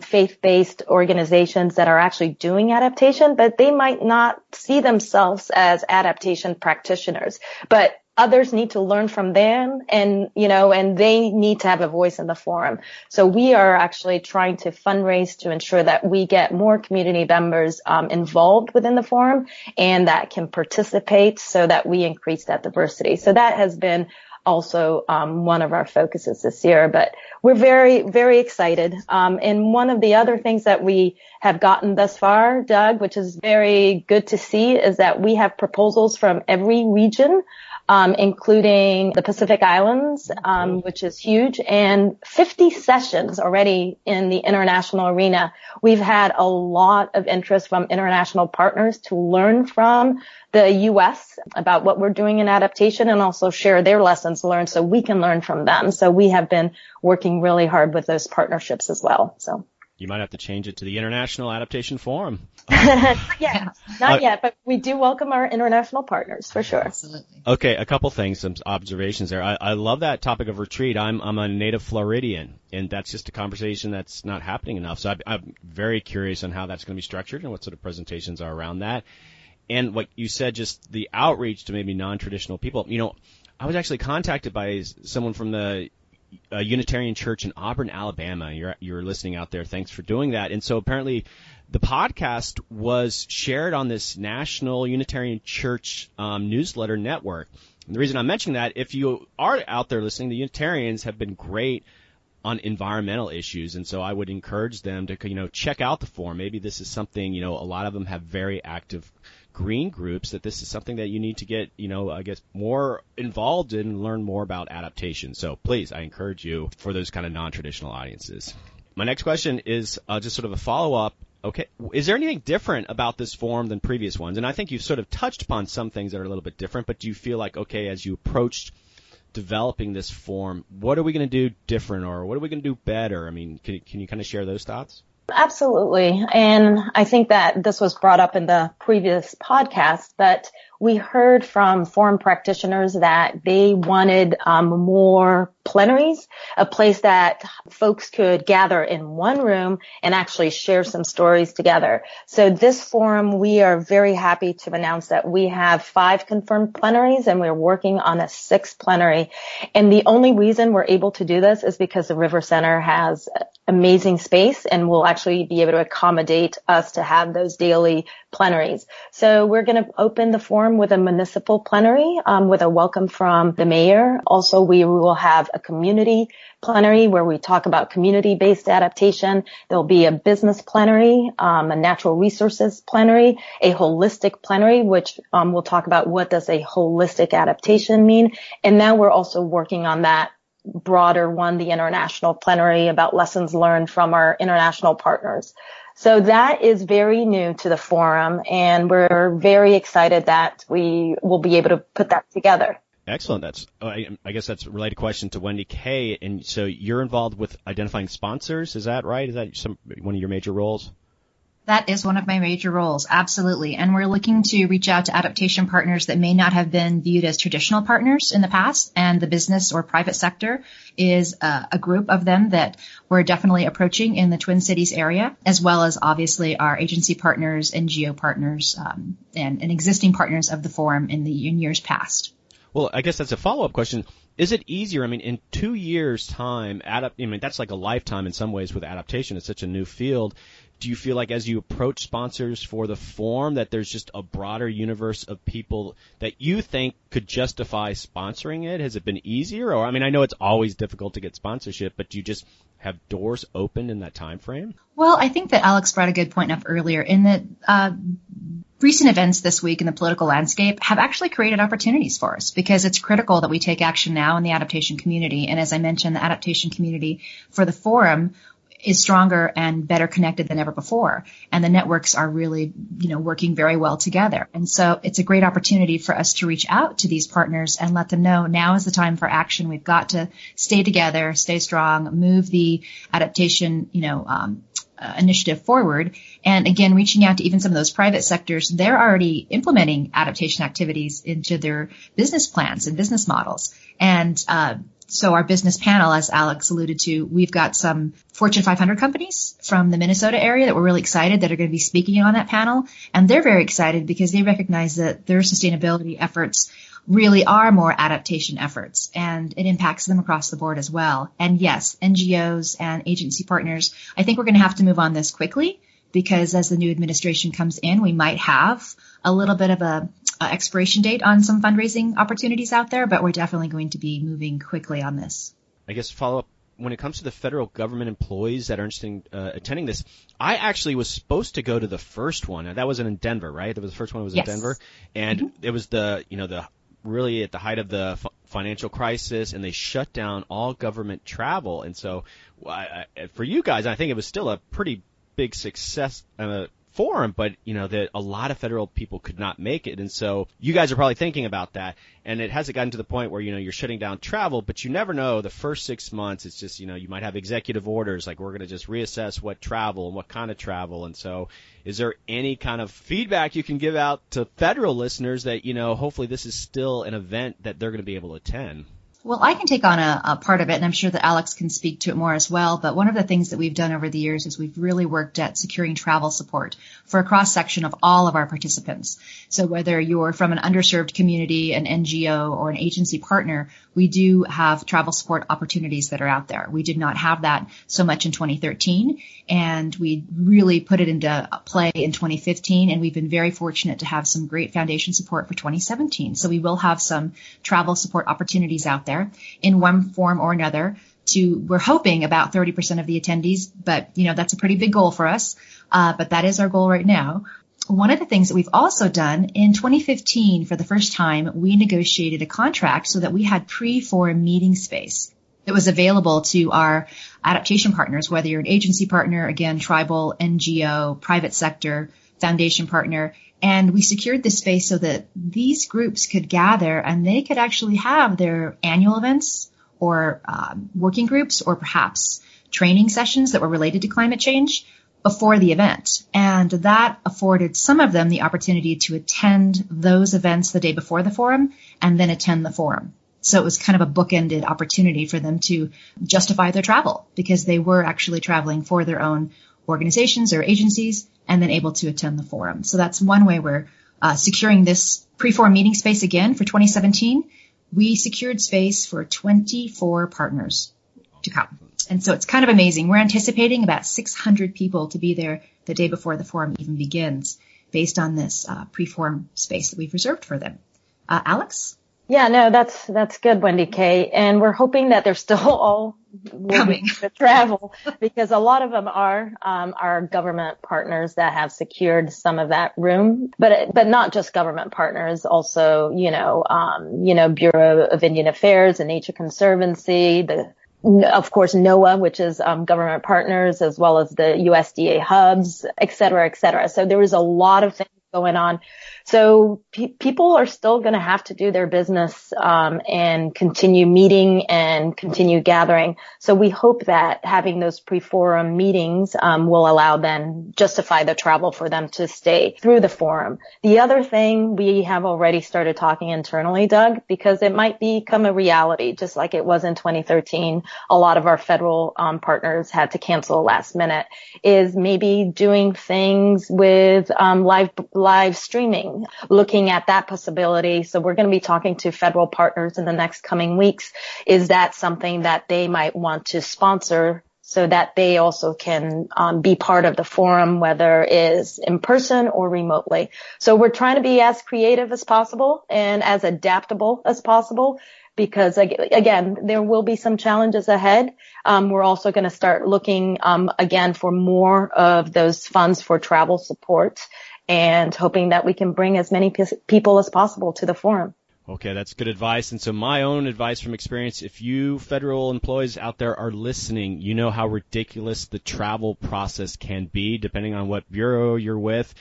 faith-based organizations that are actually doing adaptation, but they might not see themselves as adaptation practitioners. But others need to learn from them, and they need to have a voice in the forum. So we are actually trying to fundraise to ensure that we get more community members involved within the forum and that can participate so that we increase that diversity. So that has been also one of our focuses this year. But we're very, very excited. And one of the other things that we have gotten thus far, Doug, which is very good to see, is that we have proposals from every region, including the Pacific Islands, which is huge, and 50 sessions already in the international arena. We've had a lot of interest from international partners to learn from the U.S. about what we're doing in adaptation and also share their lessons learned so we can learn from them. So we have been working really hard with those partnerships as well. So you might have to change it to the International Adaptation Forum. Not yet, but we do welcome our international partners for sure. Absolutely. Okay, a couple things, some observations there. I love that topic of retreat. I'm a native Floridian, and that's just a conversation that's not happening enough. So I'm very curious on how that's going to be structured and what sort of presentations are around that. And what you said, just the outreach to maybe non-traditional people. You know, I was actually contacted by someone from the Unitarian Church in Auburn, Alabama. You're listening out there. Thanks for doing that. And so apparently the podcast was shared on this National Unitarian Church newsletter network. And the reason I'm mentioning that, if you are out there listening, the Unitarians have been great on environmental issues, and so I would encourage them to, check out the forum. Maybe this is something, a lot of them have very active green groups, that this is something that you need to get, I guess, more involved in and learn more about adaptation. So please, I encourage you for those kind of non-traditional audiences. My next question is just sort of a follow-up. Okay, is there anything different about this forum than previous ones? And I think you've sort of touched upon some things that are a little bit different, but do you feel like, okay, as you approached developing this forum, what are we going to do different, or what are we going to do better? I mean, can you kind of share those thoughts? Absolutely. And I think that this was brought up in the previous podcast, but we heard from forum practitioners that they wanted more plenaries, a place that folks could gather in one room and actually share some stories together. So this forum, we are very happy to announce that we have 5 confirmed plenaries and we're working on a 6th plenary. And the only reason we're able to do this is because the River Center has amazing space and will actually be able to accommodate us to have those daily plenaries. So we're going to open the forum with a municipal plenary with a welcome from the mayor. Also, we will have a community plenary where we talk about community-based adaptation. There'll be a business plenary, a natural resources plenary, a holistic plenary, which we'll talk about what does a holistic adaptation mean. And now we're also working on that broader one, the international plenary, about lessons learned from our international partners. So that is very new to the forum, and we're very excited that we will be able to put that together. Excellent. I guess that's a related question to WendyKay. And so you're involved with identifying sponsors, is that right? Is that one of your major roles? That is one of my major roles, absolutely. And we're looking to reach out to adaptation partners that may not have been viewed as traditional partners in the past. And the business or private sector is a group of them that we're definitely approaching in the Twin Cities area, as well as obviously our agency partners, NGO partners, and existing partners of the forum in years past. Well, I guess that's a follow-up question. Is it easier? I mean, in 2 years' time, that's like a lifetime in some ways with adaptation. It's such a new field. Do you feel like as you approach sponsors for the forum that there's just a broader universe of people that you think could justify sponsoring it? Has it been easier? Or, I mean, I know it's always difficult to get sponsorship, but do you just have doors open in that time frame? Well, I think that Alex brought a good point up earlier in that recent events this week in the political landscape have actually created opportunities for us because it's critical that we take action now in the adaptation community. And as I mentioned, the adaptation community for the forum is stronger and better connected than ever before. And the networks are really, working very well together. And so it's a great opportunity for us to reach out to these partners and let them know now is the time for action. We've got to stay together, stay strong, move the adaptation, initiative forward. And again, reaching out to even some of those private sectors, they're already implementing adaptation activities into their business plans and business models. And, so our business panel, as Alex alluded to, we've got some Fortune 500 companies from the Minnesota area that we're really excited that are going to be speaking on that panel. And they're very excited because they recognize that their sustainability efforts really are more adaptation efforts, and it impacts them across the board as well. And yes, NGOs and agency partners, I think we're going to have to move on this quickly because as the new administration comes in, we might have a little bit of a expiration date on some fundraising opportunities out there, but we're definitely going to be moving quickly on this. I guess follow up, when it comes to the federal government employees that are interested in attending this, I actually was supposed to go to the first one. That wasn't in Denver, right? The first one was in Denver. And it was the really at the height of the financial crisis, and they shut down all government travel. And so for you guys, I think it was still a pretty big success forum, but that a lot of federal people could not make it, and so you guys are probably thinking about that. And it hasn't gotten to the point where you're shutting down travel, but you never know. The first 6 months, it's just you might have executive orders like we're going to just reassess what travel and what kind of travel. And so, is there any kind of feedback you can give out to federal listeners that hopefully this is still an event that they're going to be able to attend? Well, I can take on a part of it, and I'm sure that Alex can speak to it more as well. But one of the things that we've done over the years is we've really worked at securing travel support for a cross-section of all of our participants. So whether you're from an underserved community, an NGO, or an agency partner, we do have travel support opportunities that are out there. We did not have that so much in 2013, and we really put it into play in 2015, and we've been very fortunate to have some great foundation support for 2017. So we will have some travel support opportunities out there in one form or another. We're hoping about 30% of the attendees, but that's a pretty big goal for us. But that is our goal right now. One of the things that we've also done in 2015, for the first time, we negotiated a contract so that we had pre-forum meeting space that was available to our adaptation partners, whether you're an agency partner, again, tribal, NGO, private sector, foundation partner. And we secured this space so that these groups could gather and they could actually have their annual events or working groups or perhaps training sessions that were related to climate change before the event. And that afforded some of them the opportunity to attend those events the day before the forum and then attend the forum. So it was kind of a bookended opportunity for them to justify their travel because they were actually traveling for their own organizations or agencies and then able to attend the forum. So that's one way we're securing this pre-forum meeting space again for 2017. We secured space for 24 partners to come. And so it's kind of amazing. We're anticipating about 600 people to be there the day before the forum even begins based on this pre-forum space that we've reserved for them. Alex? Yeah, no, that's good, WendyKay. And we're hoping that they're still all willing to travel because a lot of them are our government partners that have secured some of that room, but not just government partners, also, Bureau of Indian Affairs and Nature Conservancy, of course, NOAA, which is government partners, as well as the USDA hubs, et cetera, et cetera. So there is a lot of things going on. So people are still going to have to do their business and continue meeting and continue gathering. So we hope that having those pre-forum meetings will allow them justify the travel for them to stay through the forum. The other thing we have already started talking internally, Doug, because it might become a reality, just like it was in 2013. A lot of our federal partners had to cancel last minute, is maybe doing things with live streaming. Looking at that possibility. So we're going to be talking to federal partners in the next coming weeks. Is that something that they might want to sponsor so that they also can be part of the forum, whether it is in person or remotely? So we're trying to be as creative as possible and as adaptable as possible because, again, there will be some challenges ahead. We're also going to start looking, again, for more of those funds for travel support and hoping that we can bring as many people as possible to the forum. Okay, that's good advice. And so my own advice from experience, if you federal employees out there are listening, you know how ridiculous the travel process can be, depending on what bureau you're with.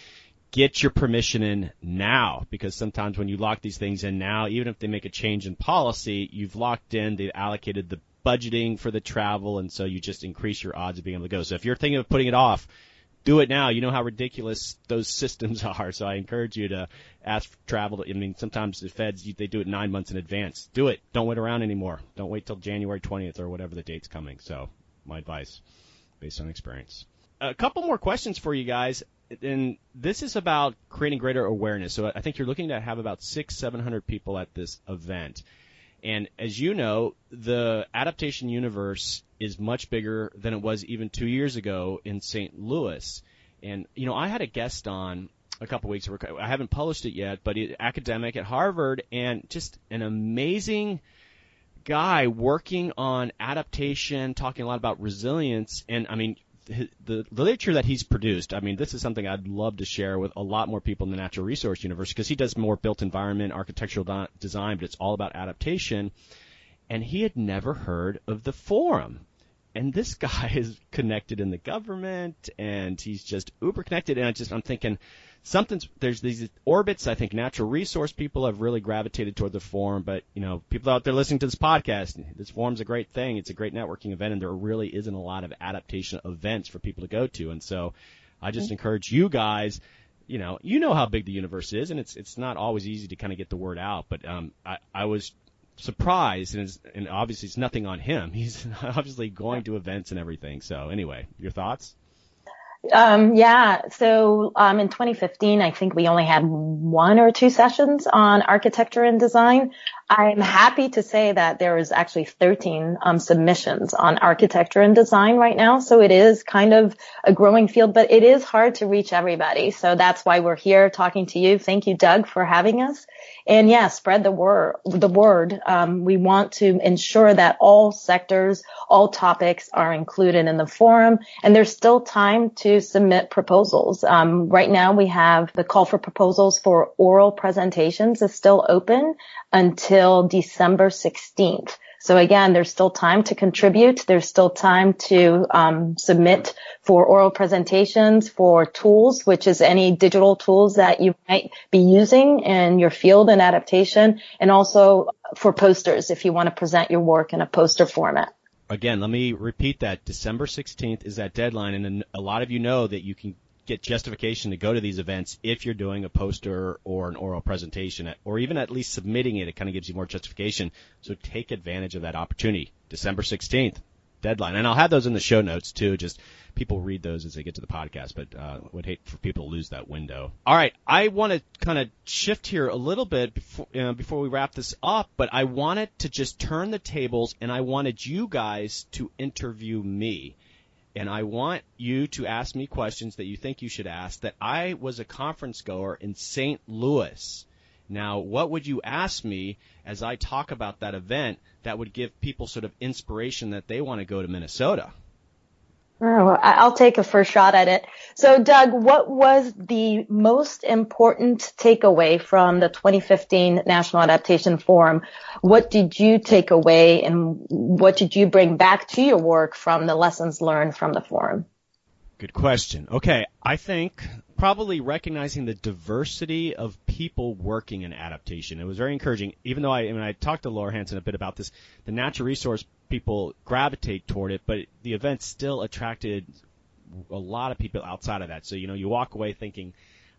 Get your permission in now, because sometimes when you lock these things in now, even if they make a change in policy, you've locked in, they've allocated the budgeting for the travel, and so you just increase your odds of being able to go. So if you're thinking of putting it off, do it now. You know how ridiculous those systems are. So I encourage you to ask for travel. Sometimes the feds, they do it 9 months in advance. Do it. Don't wait around anymore. Don't wait till January 20th or whatever the date's coming. So my advice based on experience. A couple more questions for you guys. And this is about creating greater awareness. So I think you're looking to have about 600-700 people at this event. And as you know, the adaptation universe is much bigger than it was even 2 years ago in St. Louis. And, I had a guest on a couple weeks ago. I haven't published it yet, but academic at Harvard and just an amazing guy working on adaptation, talking a lot about resilience. And, the literature that he's produced, this is something I'd love to share with a lot more people in the Natural Resource Universe, because he does more built environment, architectural design, but it's all about adaptation. And he had never heard of the Forum. And this guy is connected in the government, and he's just uber connected. And I'm thinking, there's these orbits. I think natural resource people have really gravitated toward the Forum, but people out there listening to this podcast, this Forum's a great thing. It's a great networking event, and there really isn't a lot of adaptation events for people to go to. And so, I just encourage you guys. You know how big the universe is, and it's not always easy to kind of get the word out. But I was surprised, and obviously it's nothing on him. He's obviously going to events and everything. So anyway, your thoughts? So in 2015, I think we only had 1 or 2 sessions on architecture and design. I'm happy to say that there is actually 13 submissions on architecture and design right now. So it is kind of a growing field, but it is hard to reach everybody. So that's why we're here talking to you. Thank you, Doug, for having us. And spread the word. We want to ensure that all sectors, all topics are included in the forum, and there's still time to submit proposals. Right now we have the call for proposals for oral presentations is still open until December 16th. So again, there's still time to contribute. There's still time to submit for oral presentations, for tools, which is any digital tools that you might be using in your field in adaptation, and also for posters if you want to present your work in a poster format. Again, let me repeat that. December 16th is that deadline, and a lot of you know that you can get justification to go to these events if you're doing a poster or an oral presentation, or even at least submitting it. It kind of gives you more justification. So take advantage of that opportunity. December 16th, deadline. And I'll have those in the show notes too. Just people read those as they get to the podcast, but would hate for people to lose that window. All right, I want to kind of shift here a little bit before we wrap this up, but I wanted to just turn the tables, and I wanted you guys to interview me. And I want you to ask me questions that you think you should ask. That I was a conference goer in St. Louis. Now, what would you ask me as I talk about that event that would give people sort of inspiration that they want to go to Minnesota? Oh, I'll take a first shot at it. So, Doug, what was the most important takeaway from the 2015 National Adaptation Forum? What did you take away, and what did you bring back to your work from the lessons learned from the forum? Good question. Okay, I think probably recognizing the diversity of people working in adaptation. It was very encouraging, even though I talked to Laura Hansen a bit about this. The natural resource people gravitate toward it, but the event still attracted a lot of people outside of that. So, you walk away thinking,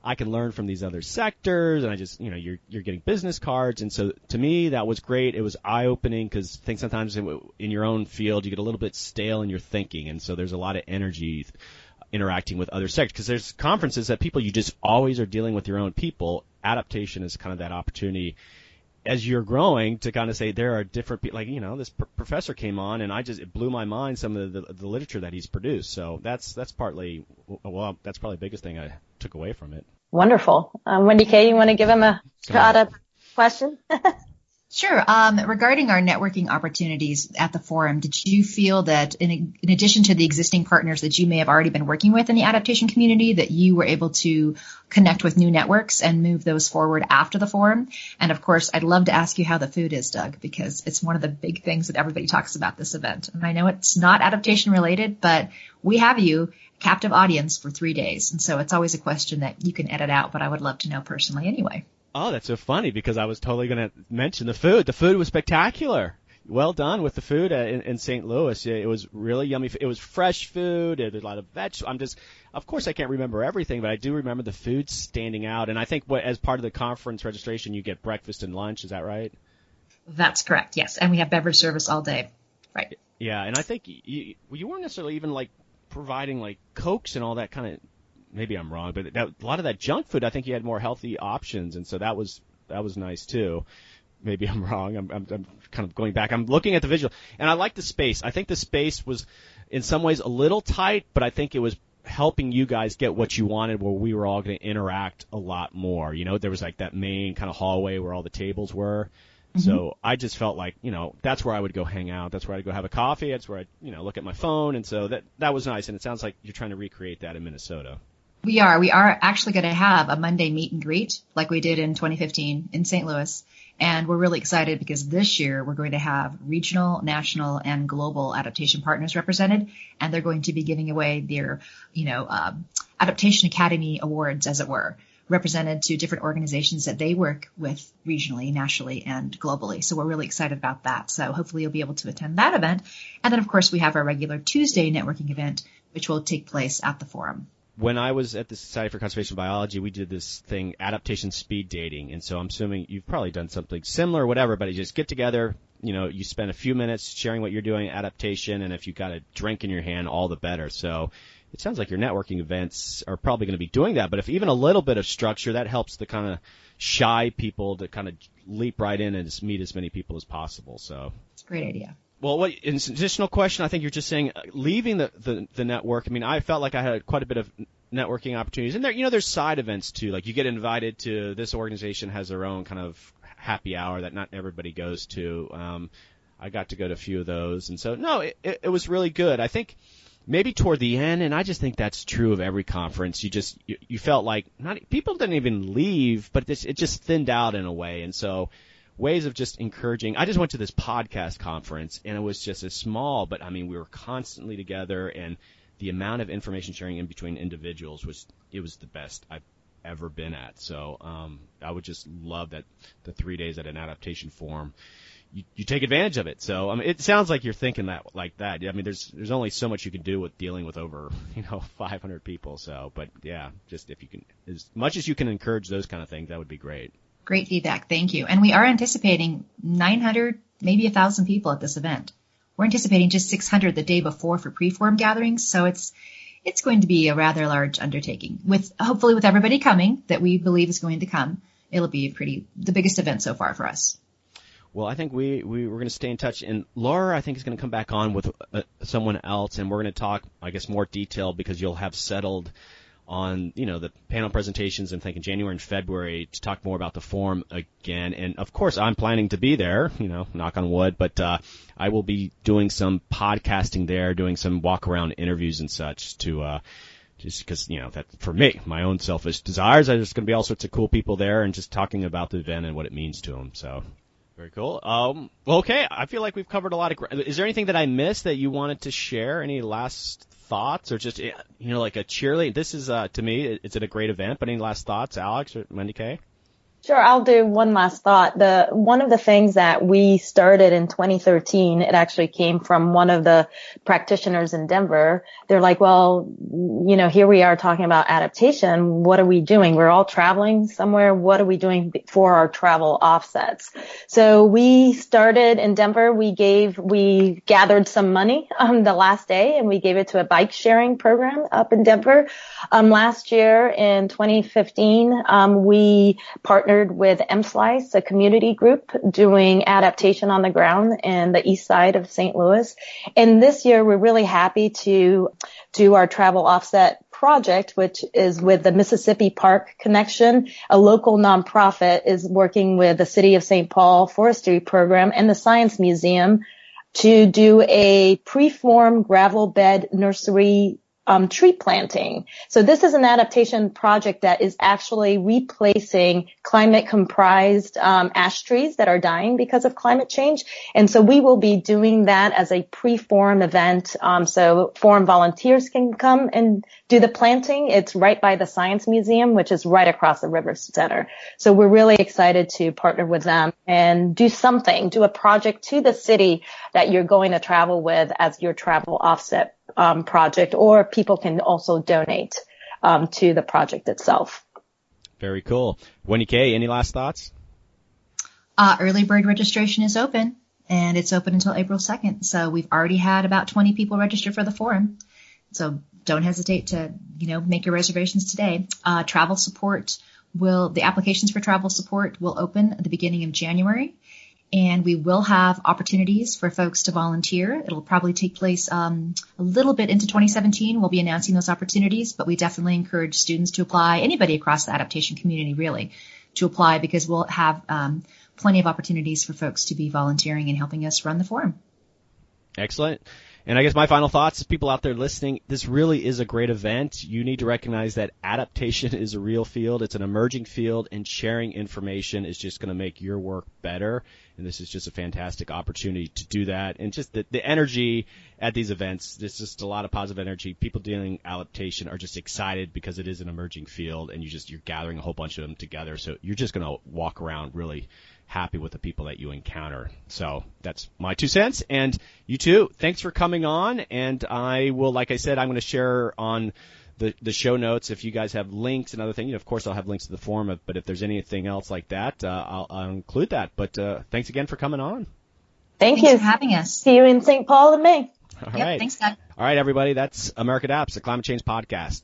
I can learn from these other sectors, and I just, you're getting business cards. And so to me, that was great. It was eye-opening, because I think sometimes in your own field, you get a little bit stale in your thinking. And so there's a lot of energy interacting with other sectors, because there's conferences that people, you just always are dealing with your own people. Adaptation is kind of that opportunity as you're growing to kind of say there are different people. Like, this professor came on, and it blew my mind, some of the literature that he's produced. So that's probably the biggest thing I took away from it. Wonderful. WendyKay, you want to give him a shot at question? Sure. Regarding our networking opportunities at the forum, did you feel that in addition to the existing partners that you may have already been working with in the adaptation community, that you were able to connect with new networks and move those forward after the forum? And of course, I'd love to ask you how the food is, Doug, because it's one of the big things that everybody talks about this event. And I know it's not adaptation related, but we have you captive audience for 3 days. And so it's always a question that you can edit out, but I would love to know personally anyway. Oh, that's so funny, because I was totally going to mention the food. The food was spectacular. Well done with the food in St. Louis. It was really yummy. It was fresh food. There's a lot of vegetables. Of course, I can't remember everything, but I do remember the food standing out. And I think as part of the conference registration, you get breakfast and lunch. Is that right? That's correct, yes. And we have beverage service all day. Right. Yeah, and I think you weren't necessarily even providing Cokes and all that kind of. Maybe I'm wrong, but a lot of that junk food, I think you had more healthy options, and so that was nice too. Maybe I'm wrong. I'm kind of going back. I'm looking at the visual, and I like the space. I think the space was in some ways a little tight, but I think it was helping you guys get what you wanted, where we were all going to interact a lot more. There was like that main kind of hallway where all the tables were. Mm-hmm. So I just felt like, that's where I would go hang out. That's where I'd go have a coffee. That's where I'd, look at my phone. And so that was nice. And it sounds like you're trying to recreate that in Minnesota. We are actually going to have a Monday meet and greet like we did in 2015 in St. Louis. And we're really excited because this year we're going to have regional, national, and global adaptation partners represented. And they're going to be giving away their, Adaptation Academy awards, as it were, represented to different organizations that they work with regionally, nationally, and globally. So we're really excited about that. So hopefully you'll be able to attend that event. And then, of course, we have our regular Tuesday networking event, which will take place at the forum. When I was at the Society for Conservation Biology, we did this thing, adaptation speed dating. And so I'm assuming you've probably done something similar or whatever, but you just get together, you spend a few minutes sharing what you're doing, adaptation, and if you've got a drink in your hand, all the better. So it sounds like your networking events are probably going to be doing that. But if even a little bit of structure, that helps the kind of shy people to kind of leap right in and just meet as many people as possible. So it's a great idea. Well, an additional question, I think you're just saying, leaving the network, I mean, I felt like I had quite a bit of networking opportunities. And there's side events too. Like you get invited to, this organization has their own kind of happy hour that not everybody goes to. I got to go to a few of those. And so, no, it was really good. I think maybe toward the end, and I just think that's true of every conference, you felt like people didn't even leave, but it just thinned out in a way. And so, ways of just encouraging. I just went to this podcast conference, and it was just as small, but I mean, we were constantly together, and the amount of information sharing in between individuals was the best I've ever been at. So I would just love that the 3 days at an adaptation forum, you take advantage of it. So I mean, it sounds like you're thinking that like that. I mean, there's only so much you can do with dealing with over 500 people. So, but yeah, just if you can, as much as you can encourage those kind of things, that would be great. Great feedback. Thank you. And we are anticipating 900, maybe 1,000 people at this event. We're anticipating just 600 the day before for pre-forum gatherings. So it's going to be a rather large undertaking hopefully with everybody coming that we believe is going to come. It'll be the biggest event so far for us. Well, I think we're going to stay in touch, and Laura, I think, is going to come back on with someone else, and we're going to talk, I guess, more detail because you'll have settled on, the panel presentations, and in January and February to talk more about the forum again. And of course, I'm planning to be there, knock on wood, but I will be doing some podcasting there, doing some walk around interviews and such to just because, that for me, my own selfish desires, there's going to be all sorts of cool people there and just talking about the event and what it means to them. So very cool. Well, okay. I feel like we've covered a lot of Is there anything that I missed that you wanted to share? Any last thoughts, or just, like a cheerleading? This is, to me, it's a great event, but any last thoughts, Alex or WendyKay? Sure, I'll do one last thought. One of the things that we started in 2013, it actually came from one of the practitioners in Denver. They're like, well, here we are talking about adaptation. What are we doing? We're all traveling somewhere. What are we doing for our travel offsets? So we started in Denver. We gathered some money the last day, and we gave it to a bike sharing program up in Denver. Last year in 2015, we partnered with MSlice, a community group doing adaptation on the ground in the east side of St. Louis. And this year, we're really happy to do our travel offset project, which is with the Mississippi Park Connection. A local nonprofit is working with the City of St. Paul Forestry Program and the Science Museum to do a preform gravel bed nursery tree planting. So this is an adaptation project that is actually replacing climate-comprised ash trees that are dying because of climate change. And so we will be doing that as a pre-forum event. So forum volunteers can come and do the planting. It's right by the Science Museum, which is right across the River Center. So we're really excited to partner with them and do a project to the city that you're going to travel with as your travel offset project, or people can also donate to the project itself. Very cool. WendyKay, any last thoughts? Early bird registration is open, and it's open until April 2nd. So we've already had about 20 people register for the forum. So don't hesitate to, make your reservations today. The applications for travel support will open at the beginning of January. And we will have opportunities for folks to volunteer. It'll probably take place a little bit into 2017. We'll be announcing those opportunities, but we definitely encourage students to apply, anybody across the adaptation community really, to apply, because we'll have plenty of opportunities for folks to be volunteering and helping us run the forum. Excellent. And I guess my final thoughts, people out there listening, this really is a great event. You need to recognize that adaptation is a real field. It's an emerging field, and sharing information is just going to make your work better. And this is just a fantastic opportunity to do that. And just the energy at these events, there's just a lot of positive energy. People doing adaptation are just excited because it is an emerging field, and you're gathering a whole bunch of them together. So you're just going to walk around really happy with the people that you encounter. So that's my 2 cents. And you too, thanks for coming on. And I will, like I said, I'm going to share on the show notes if you guys have links and other things. Of course, I'll have links to the forum, but if there's anything else like that, I'll include that. But thanks again for coming on. Thanks for having us. See you in St. Paul in May. All right. Thanks, Doug. All right, everybody. That's America Adapts, the Climate Change Podcast.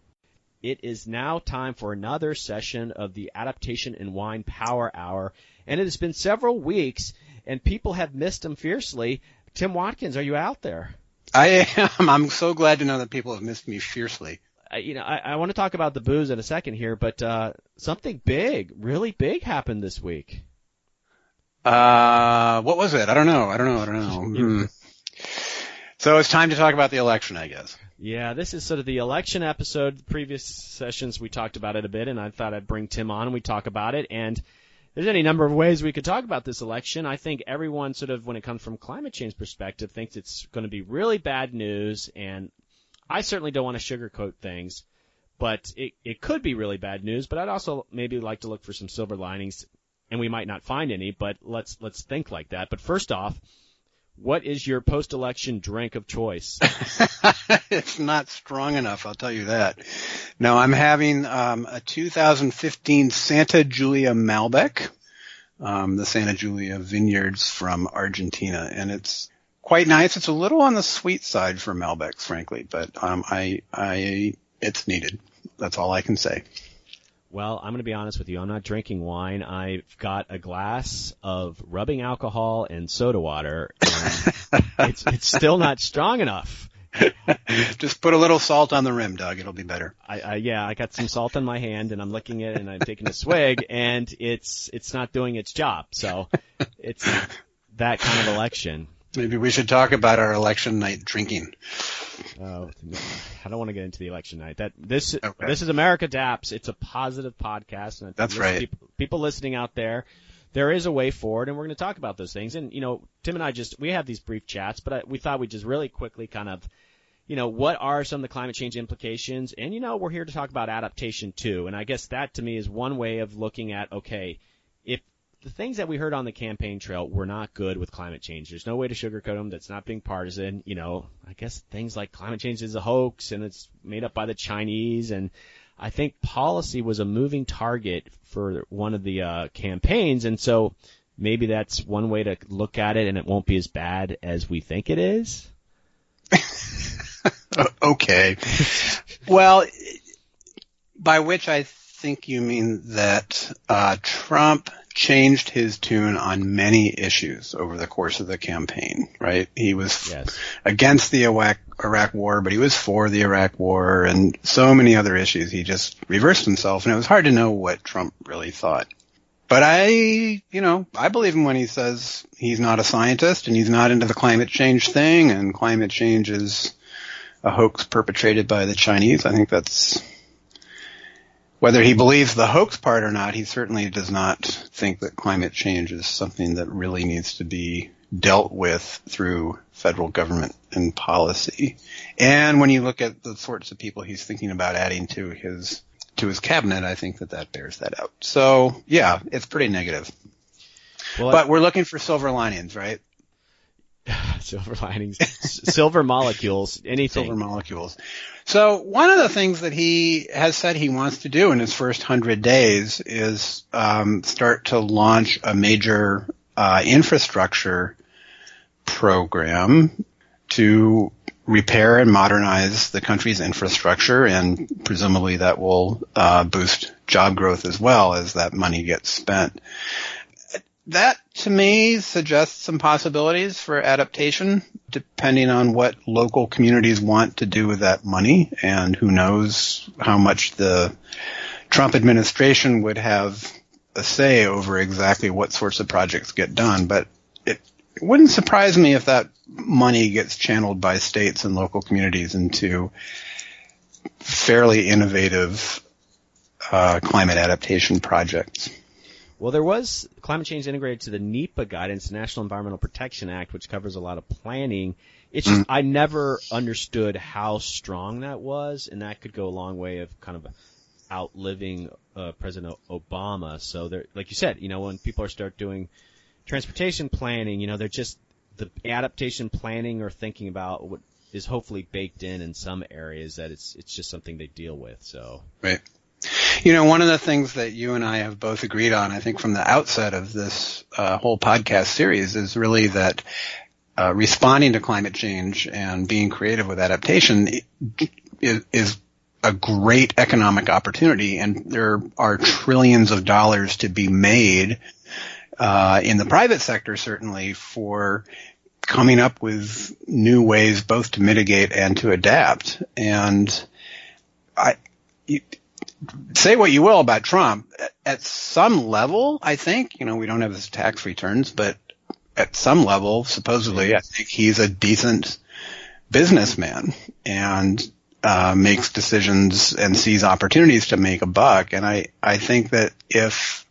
It is now time for another session of the Adaptation and Wine Power Hour. And it has been several weeks, and people have missed them fiercely. Tim Watkins, are you out there? I am. I'm so glad to know that people have missed me fiercely. I want to talk about the booze in a second here, but something big, really big happened this week. What was it? I don't know. So it's time to talk about the election, I guess. Yeah, this is sort of the election episode. The previous sessions we talked about it a bit, and I thought I'd bring Tim on and we talk about it. And there's any number of ways we could talk about this election. I think everyone sort of, when it comes from climate change perspective, thinks it's going to be really bad news, and I certainly don't want to sugarcoat things, but it could be really bad news. But I'd also maybe like to look for some silver linings, and we might not find any, but let's think like that. But first off, what is your post-election drink of choice? It's not strong enough, I'll tell you that. No, I'm having a 2015 Santa Julia Malbec, the Santa Julia vineyards from Argentina, and it's quite nice. It's a little on the sweet side for Malbecs, frankly, but it's needed. That's all I can say. Well, I'm going to be honest with you. I'm not drinking wine. I've got a glass of rubbing alcohol and soda water, and it's still not strong enough. Just put a little salt on the rim, Doug. It'll be better. I got some salt in my hand, and I'm licking it, and I'm taking a swig, and it's not doing its job. So it's that kind of election. Maybe we should talk about our election night drinking. Oh, I don't want to get into the election night. This is America Adapts. It's a positive podcast. And that's right. People listening out there, there is a way forward, and we're going to talk about those things. And, Tim and I we have these brief chats, but we thought we'd just really quickly kind of, what are some of the climate change implications? And, we're here to talk about adaptation too. And I guess that to me is one way of looking at, okay, if the things that we heard on the campaign trail were not good with climate change. There's no way to sugarcoat them. That's not being partisan. I guess things like climate change is a hoax and it's made up by the Chinese. And I think policy was a moving target for one of the campaigns. And so maybe that's one way to look at it, and it won't be as bad as we think it is. Okay. Well, by which I think you mean that Trump changed his tune on many issues over the course of the campaign, right? He was against the Iraq war, but he was for the Iraq war, and so many other issues. He just reversed himself, and it was hard to know what Trump really thought. But I believe him when he says he's not a scientist and he's not into the climate change thing, and climate change is a hoax perpetrated by the Chinese. I think that's, whether he believes the hoax part or not, he certainly does not think that climate change is something that really needs to be dealt with through federal government and policy. And when you look at the sorts of people he's thinking about adding to his cabinet, I think that bears that out. So, yeah, it's pretty negative. Well, but we're looking for silver linings, right? Silver linings, silver molecules, anything. Silver molecules. So one of the things that he has said he wants to do in his first 100 days is start to launch a major infrastructure program to repair and modernize the country's infrastructure, and presumably that will boost job growth as well as that money gets spent. That, to me, suggests some possibilities for adaptation, depending on what local communities want to do with that money, and who knows how much the Trump administration would have a say over exactly what sorts of projects get done. But it wouldn't surprise me if that money gets channeled by states and local communities into fairly innovative climate adaptation projects. Well, there was climate change integrated to the NEPA guidance, National Environmental Protection Act, which covers a lot of planning. It's just I never understood how strong that was, and that could go a long way of kind of outliving President Obama. So, there, like you said, when people start doing transportation planning, they're just the adaptation planning or thinking about what is hopefully baked in some areas that it's just something they deal with. So right. One of the things that you and I have both agreed on, I think from the outset of this whole podcast series, is really that responding to climate change and being creative with adaptation is a great economic opportunity, and there are trillions of dollars to be made in the private sector, certainly, for coming up with new ways both to mitigate and to adapt. And say what you will about Trump, at some level, I think, we don't have his tax returns, but at some level, supposedly, I think he's a decent businessman and makes decisions and sees opportunities to make a buck. And I think that if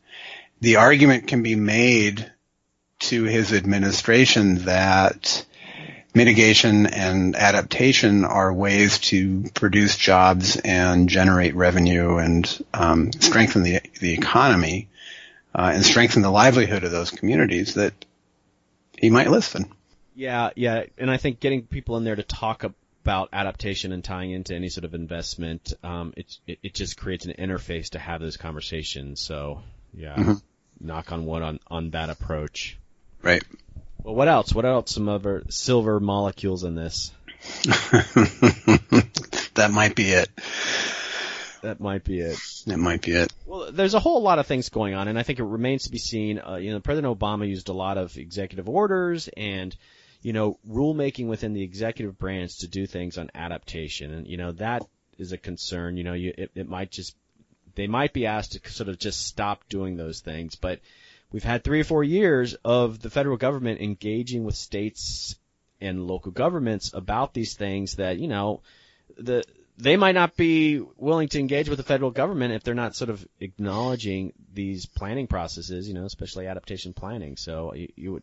the argument can be made to his administration that mitigation and adaptation are ways to produce jobs and generate revenue and strengthen the economy and strengthen the livelihood of those communities, that he might listen. Yeah, and I think getting people in there to talk about adaptation and tying into any sort of investment, it just creates an interface to have those conversations. So, knock on wood on that approach. Right. Well, what else? What else? Some other silver molecules in this? That might be it. That might be it. It might be it. Well, there's a whole lot of things going on, and I think it remains to be seen. President Obama used a lot of executive orders and, rulemaking within the executive branch to do things on adaptation, and that is a concern. It might just they might be asked to sort of just stop doing those things, but we've had 3 or 4 years of the federal government engaging with states and local governments about these things that, they might not be willing to engage with the federal government if they're not sort of acknowledging these planning processes, especially adaptation planning. So you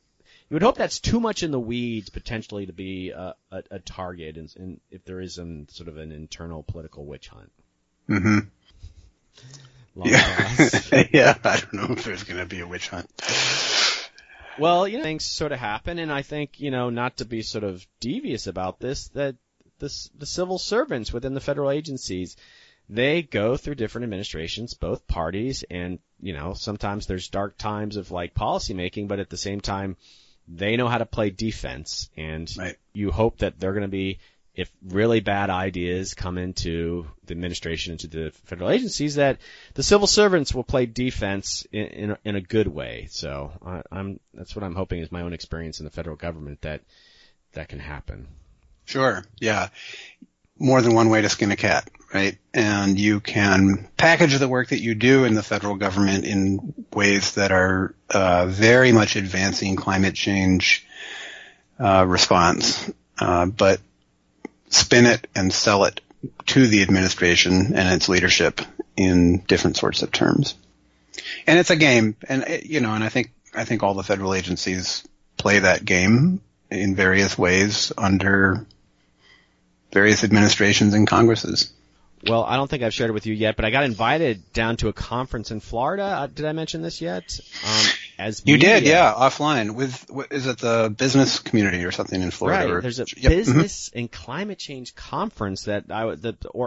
would hope that's too much in the weeds potentially to be a target, and if there is sort of an internal political witch hunt. Mm-hmm. Yeah, I don't know if there's going to be a witch hunt. Well, things sort of happen, and I think, not to be sort of devious about this, that the civil servants within the federal agencies, they go through different administrations, both parties, and, sometimes there's dark times of like policy making, but at the same time, they know how to play defense, and right. You hope that they're going to be, if really bad ideas come into the administration, into the federal agencies, that the civil servants will play defense in a good way. So that's what I'm hoping is my own experience in the federal government, that can happen. Sure. Yeah. More than one way to skin a cat, right? And you can package the work that you do in the federal government in ways that are very much advancing climate change response, but spin it and sell it to the administration and its leadership in different sorts of terms. And it's a game, and and I think all the federal agencies play that game in various ways under various administrations and Congresses. Well, I don't think I've shared it with you yet, but I got invited down to a conference in Florida. Did I mention this yet? As you media. did, yeah, offline with, is it the business community or something in Florida? Right. There's a business and climate change conference that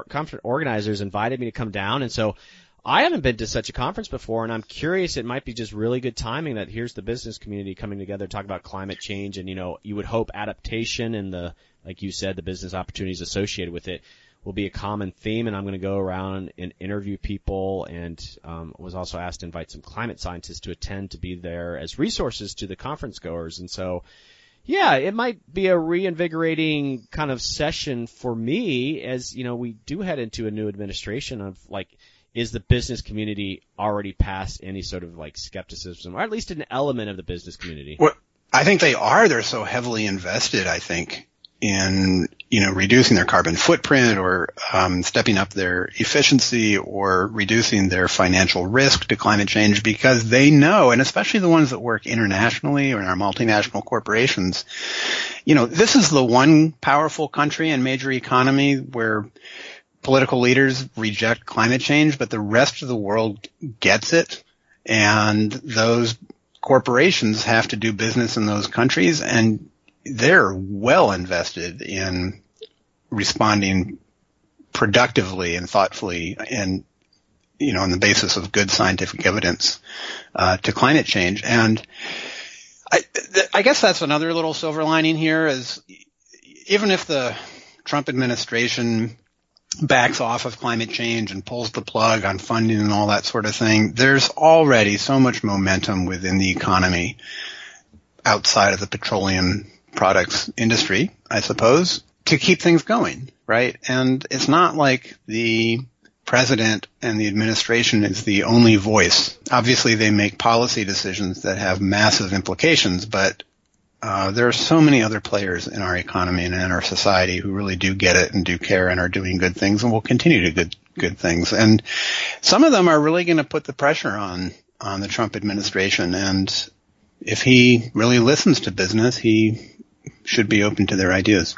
conference organizers invited me to come down, and so I haven't been to such a conference before, and I'm curious. It might be just really good timing that here's the business community coming together to talk about climate change, and you would hope adaptation and like you said, the business opportunities associated with it will be a common theme, and I'm going to go around and interview people, and was also asked to invite some climate scientists to attend to be there as resources to the conference goers. And so, yeah, it might be a reinvigorating kind of session for me, as, you know, we do head into a new administration of, like, is the business community already past any sort of, like, skepticism, or at least an element of the business community? Well, I think they are. They're so heavily invested, I think, in, you know, reducing their carbon footprint, or stepping up their efficiency, or reducing their financial risk to climate change, because they know, and especially the ones that work internationally or in our multinational corporations, you know, this is the one powerful country and major economy where political leaders reject climate change, but the rest of the world gets it. And those corporations have to do business in those countries, and they're well invested in responding productively and thoughtfully, and, you know, on the basis of good scientific evidence, to climate change. And I guess that's another little silver lining here, is even if the Trump administration backs off of climate change and pulls the plug on funding and all that sort of thing, there's already so much momentum within the economy outside of the petroleum products industry, I suppose, to keep things going, right? And it's not like the president and the administration is the only voice. Obviously, they make policy decisions that have massive implications, but there are so many other players in our economy and in our society who really do get it and do care and are doing good things and will continue to do good things. And some of them are really going to put the pressure on the Trump administration. And if he really listens to business, he should be open to their ideas.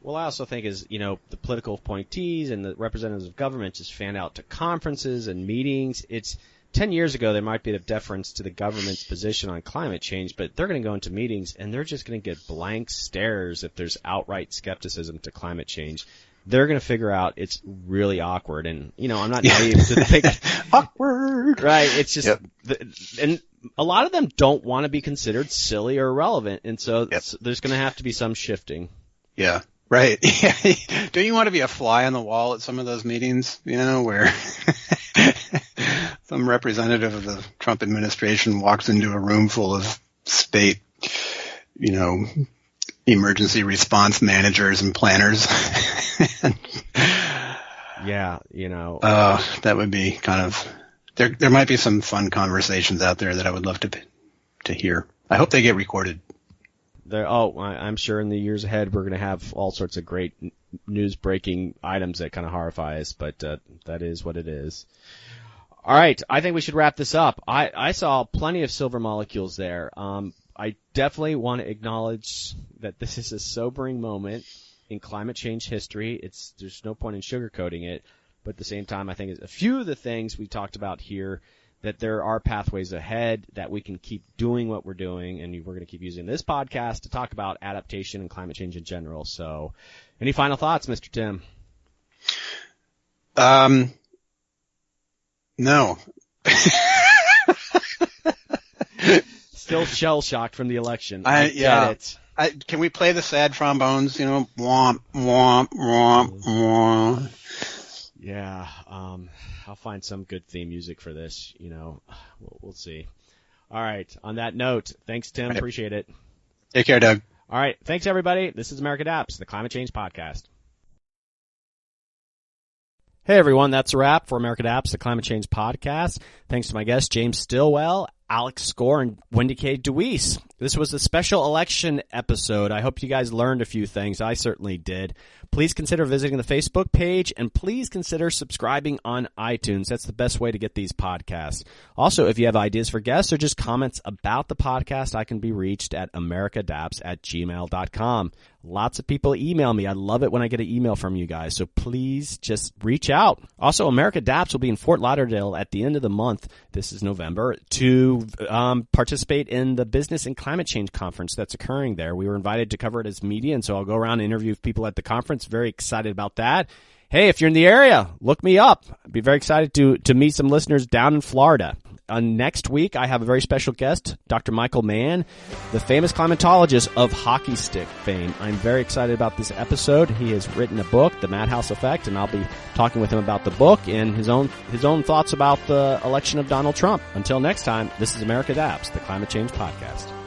Well, I also think is, you know, the political appointees and the representatives of government just fan out to conferences and meetings. It's 10 years ago, there might be a deference to the government's position on climate change, but they're going to go into meetings and they're just going to get blank stares if there's outright skepticism to climate change. They're going to figure out it's really awkward. And, you know, I'm not naive to think awkward. Right. It's just, and a lot of them don't want to be considered silly or irrelevant. And so there's going to have to be some shifting. Yeah. Right. Don't you want to be a fly on the wall at some of those meetings, you know, where some representative of the Trump administration walks into a room full of state, you know, emergency response managers and planners? Yeah, you know. That would be kind of, there might be some fun conversations out there that I would love to hear. I hope they get recorded. I'm sure in the years ahead we're going to have all sorts of great news breaking items that kind of horrify us, but that is what it is. All right, I think we should wrap this up. I saw plenty of silver molecules there. I definitely want to acknowledge that this is a sobering moment in climate change history. There's no point in sugarcoating it, but at the same time, I think a few of the things we talked about here, that there are pathways ahead, that we can keep doing what we're doing, and we're going to keep using this podcast to talk about adaptation and climate change in general. So, any final thoughts, Mr. Tim? No. Still shell-shocked from the election. Get it. Can we play the sad trombones, you know? Womp, womp, womp, womp. Yeah, I'll find some good theme music for this, you know. We'll see. All right, on that note, thanks, Tim. Appreciate it. Take care, Doug. All right, thanks, everybody. This is America Adapts, the Climate Change Podcast. Hey, everyone, that's a wrap for America Adapts, the Climate Change Podcast. Thanks to my guests, James Stillwell, Alex Score, and WendyKay Dewiss. This was a special election episode. I hope you guys learned a few things. I certainly did. Please consider visiting the Facebook page, and please consider subscribing on iTunes. That's the best way to get these podcasts. Also, if you have ideas for guests or just comments about the podcast, I can be reached at americaadapts@gmail.com. Lots of people email me. I love it when I get an email from you guys, so please just reach out. Also, America Adapts will be in Fort Lauderdale at the end of the month, this is November, to participate in the Business and Climate Change Conference that's occurring there. We were invited to cover it as media, and so I'll go around and interview people at the conference. Very excited about that. Hey, if you're in the area, look me up. I'd be very excited to meet some listeners down in Florida. next week, I have a very special guest, Dr. Michael Mann, the famous climatologist of hockey stick fame. I'm very excited about this episode. He has written a book, The Madhouse Effect, and I'll be talking with him about the book and his own thoughts about the election of Donald Trump. Until next time, this is America Adapts, the Climate Change Podcast.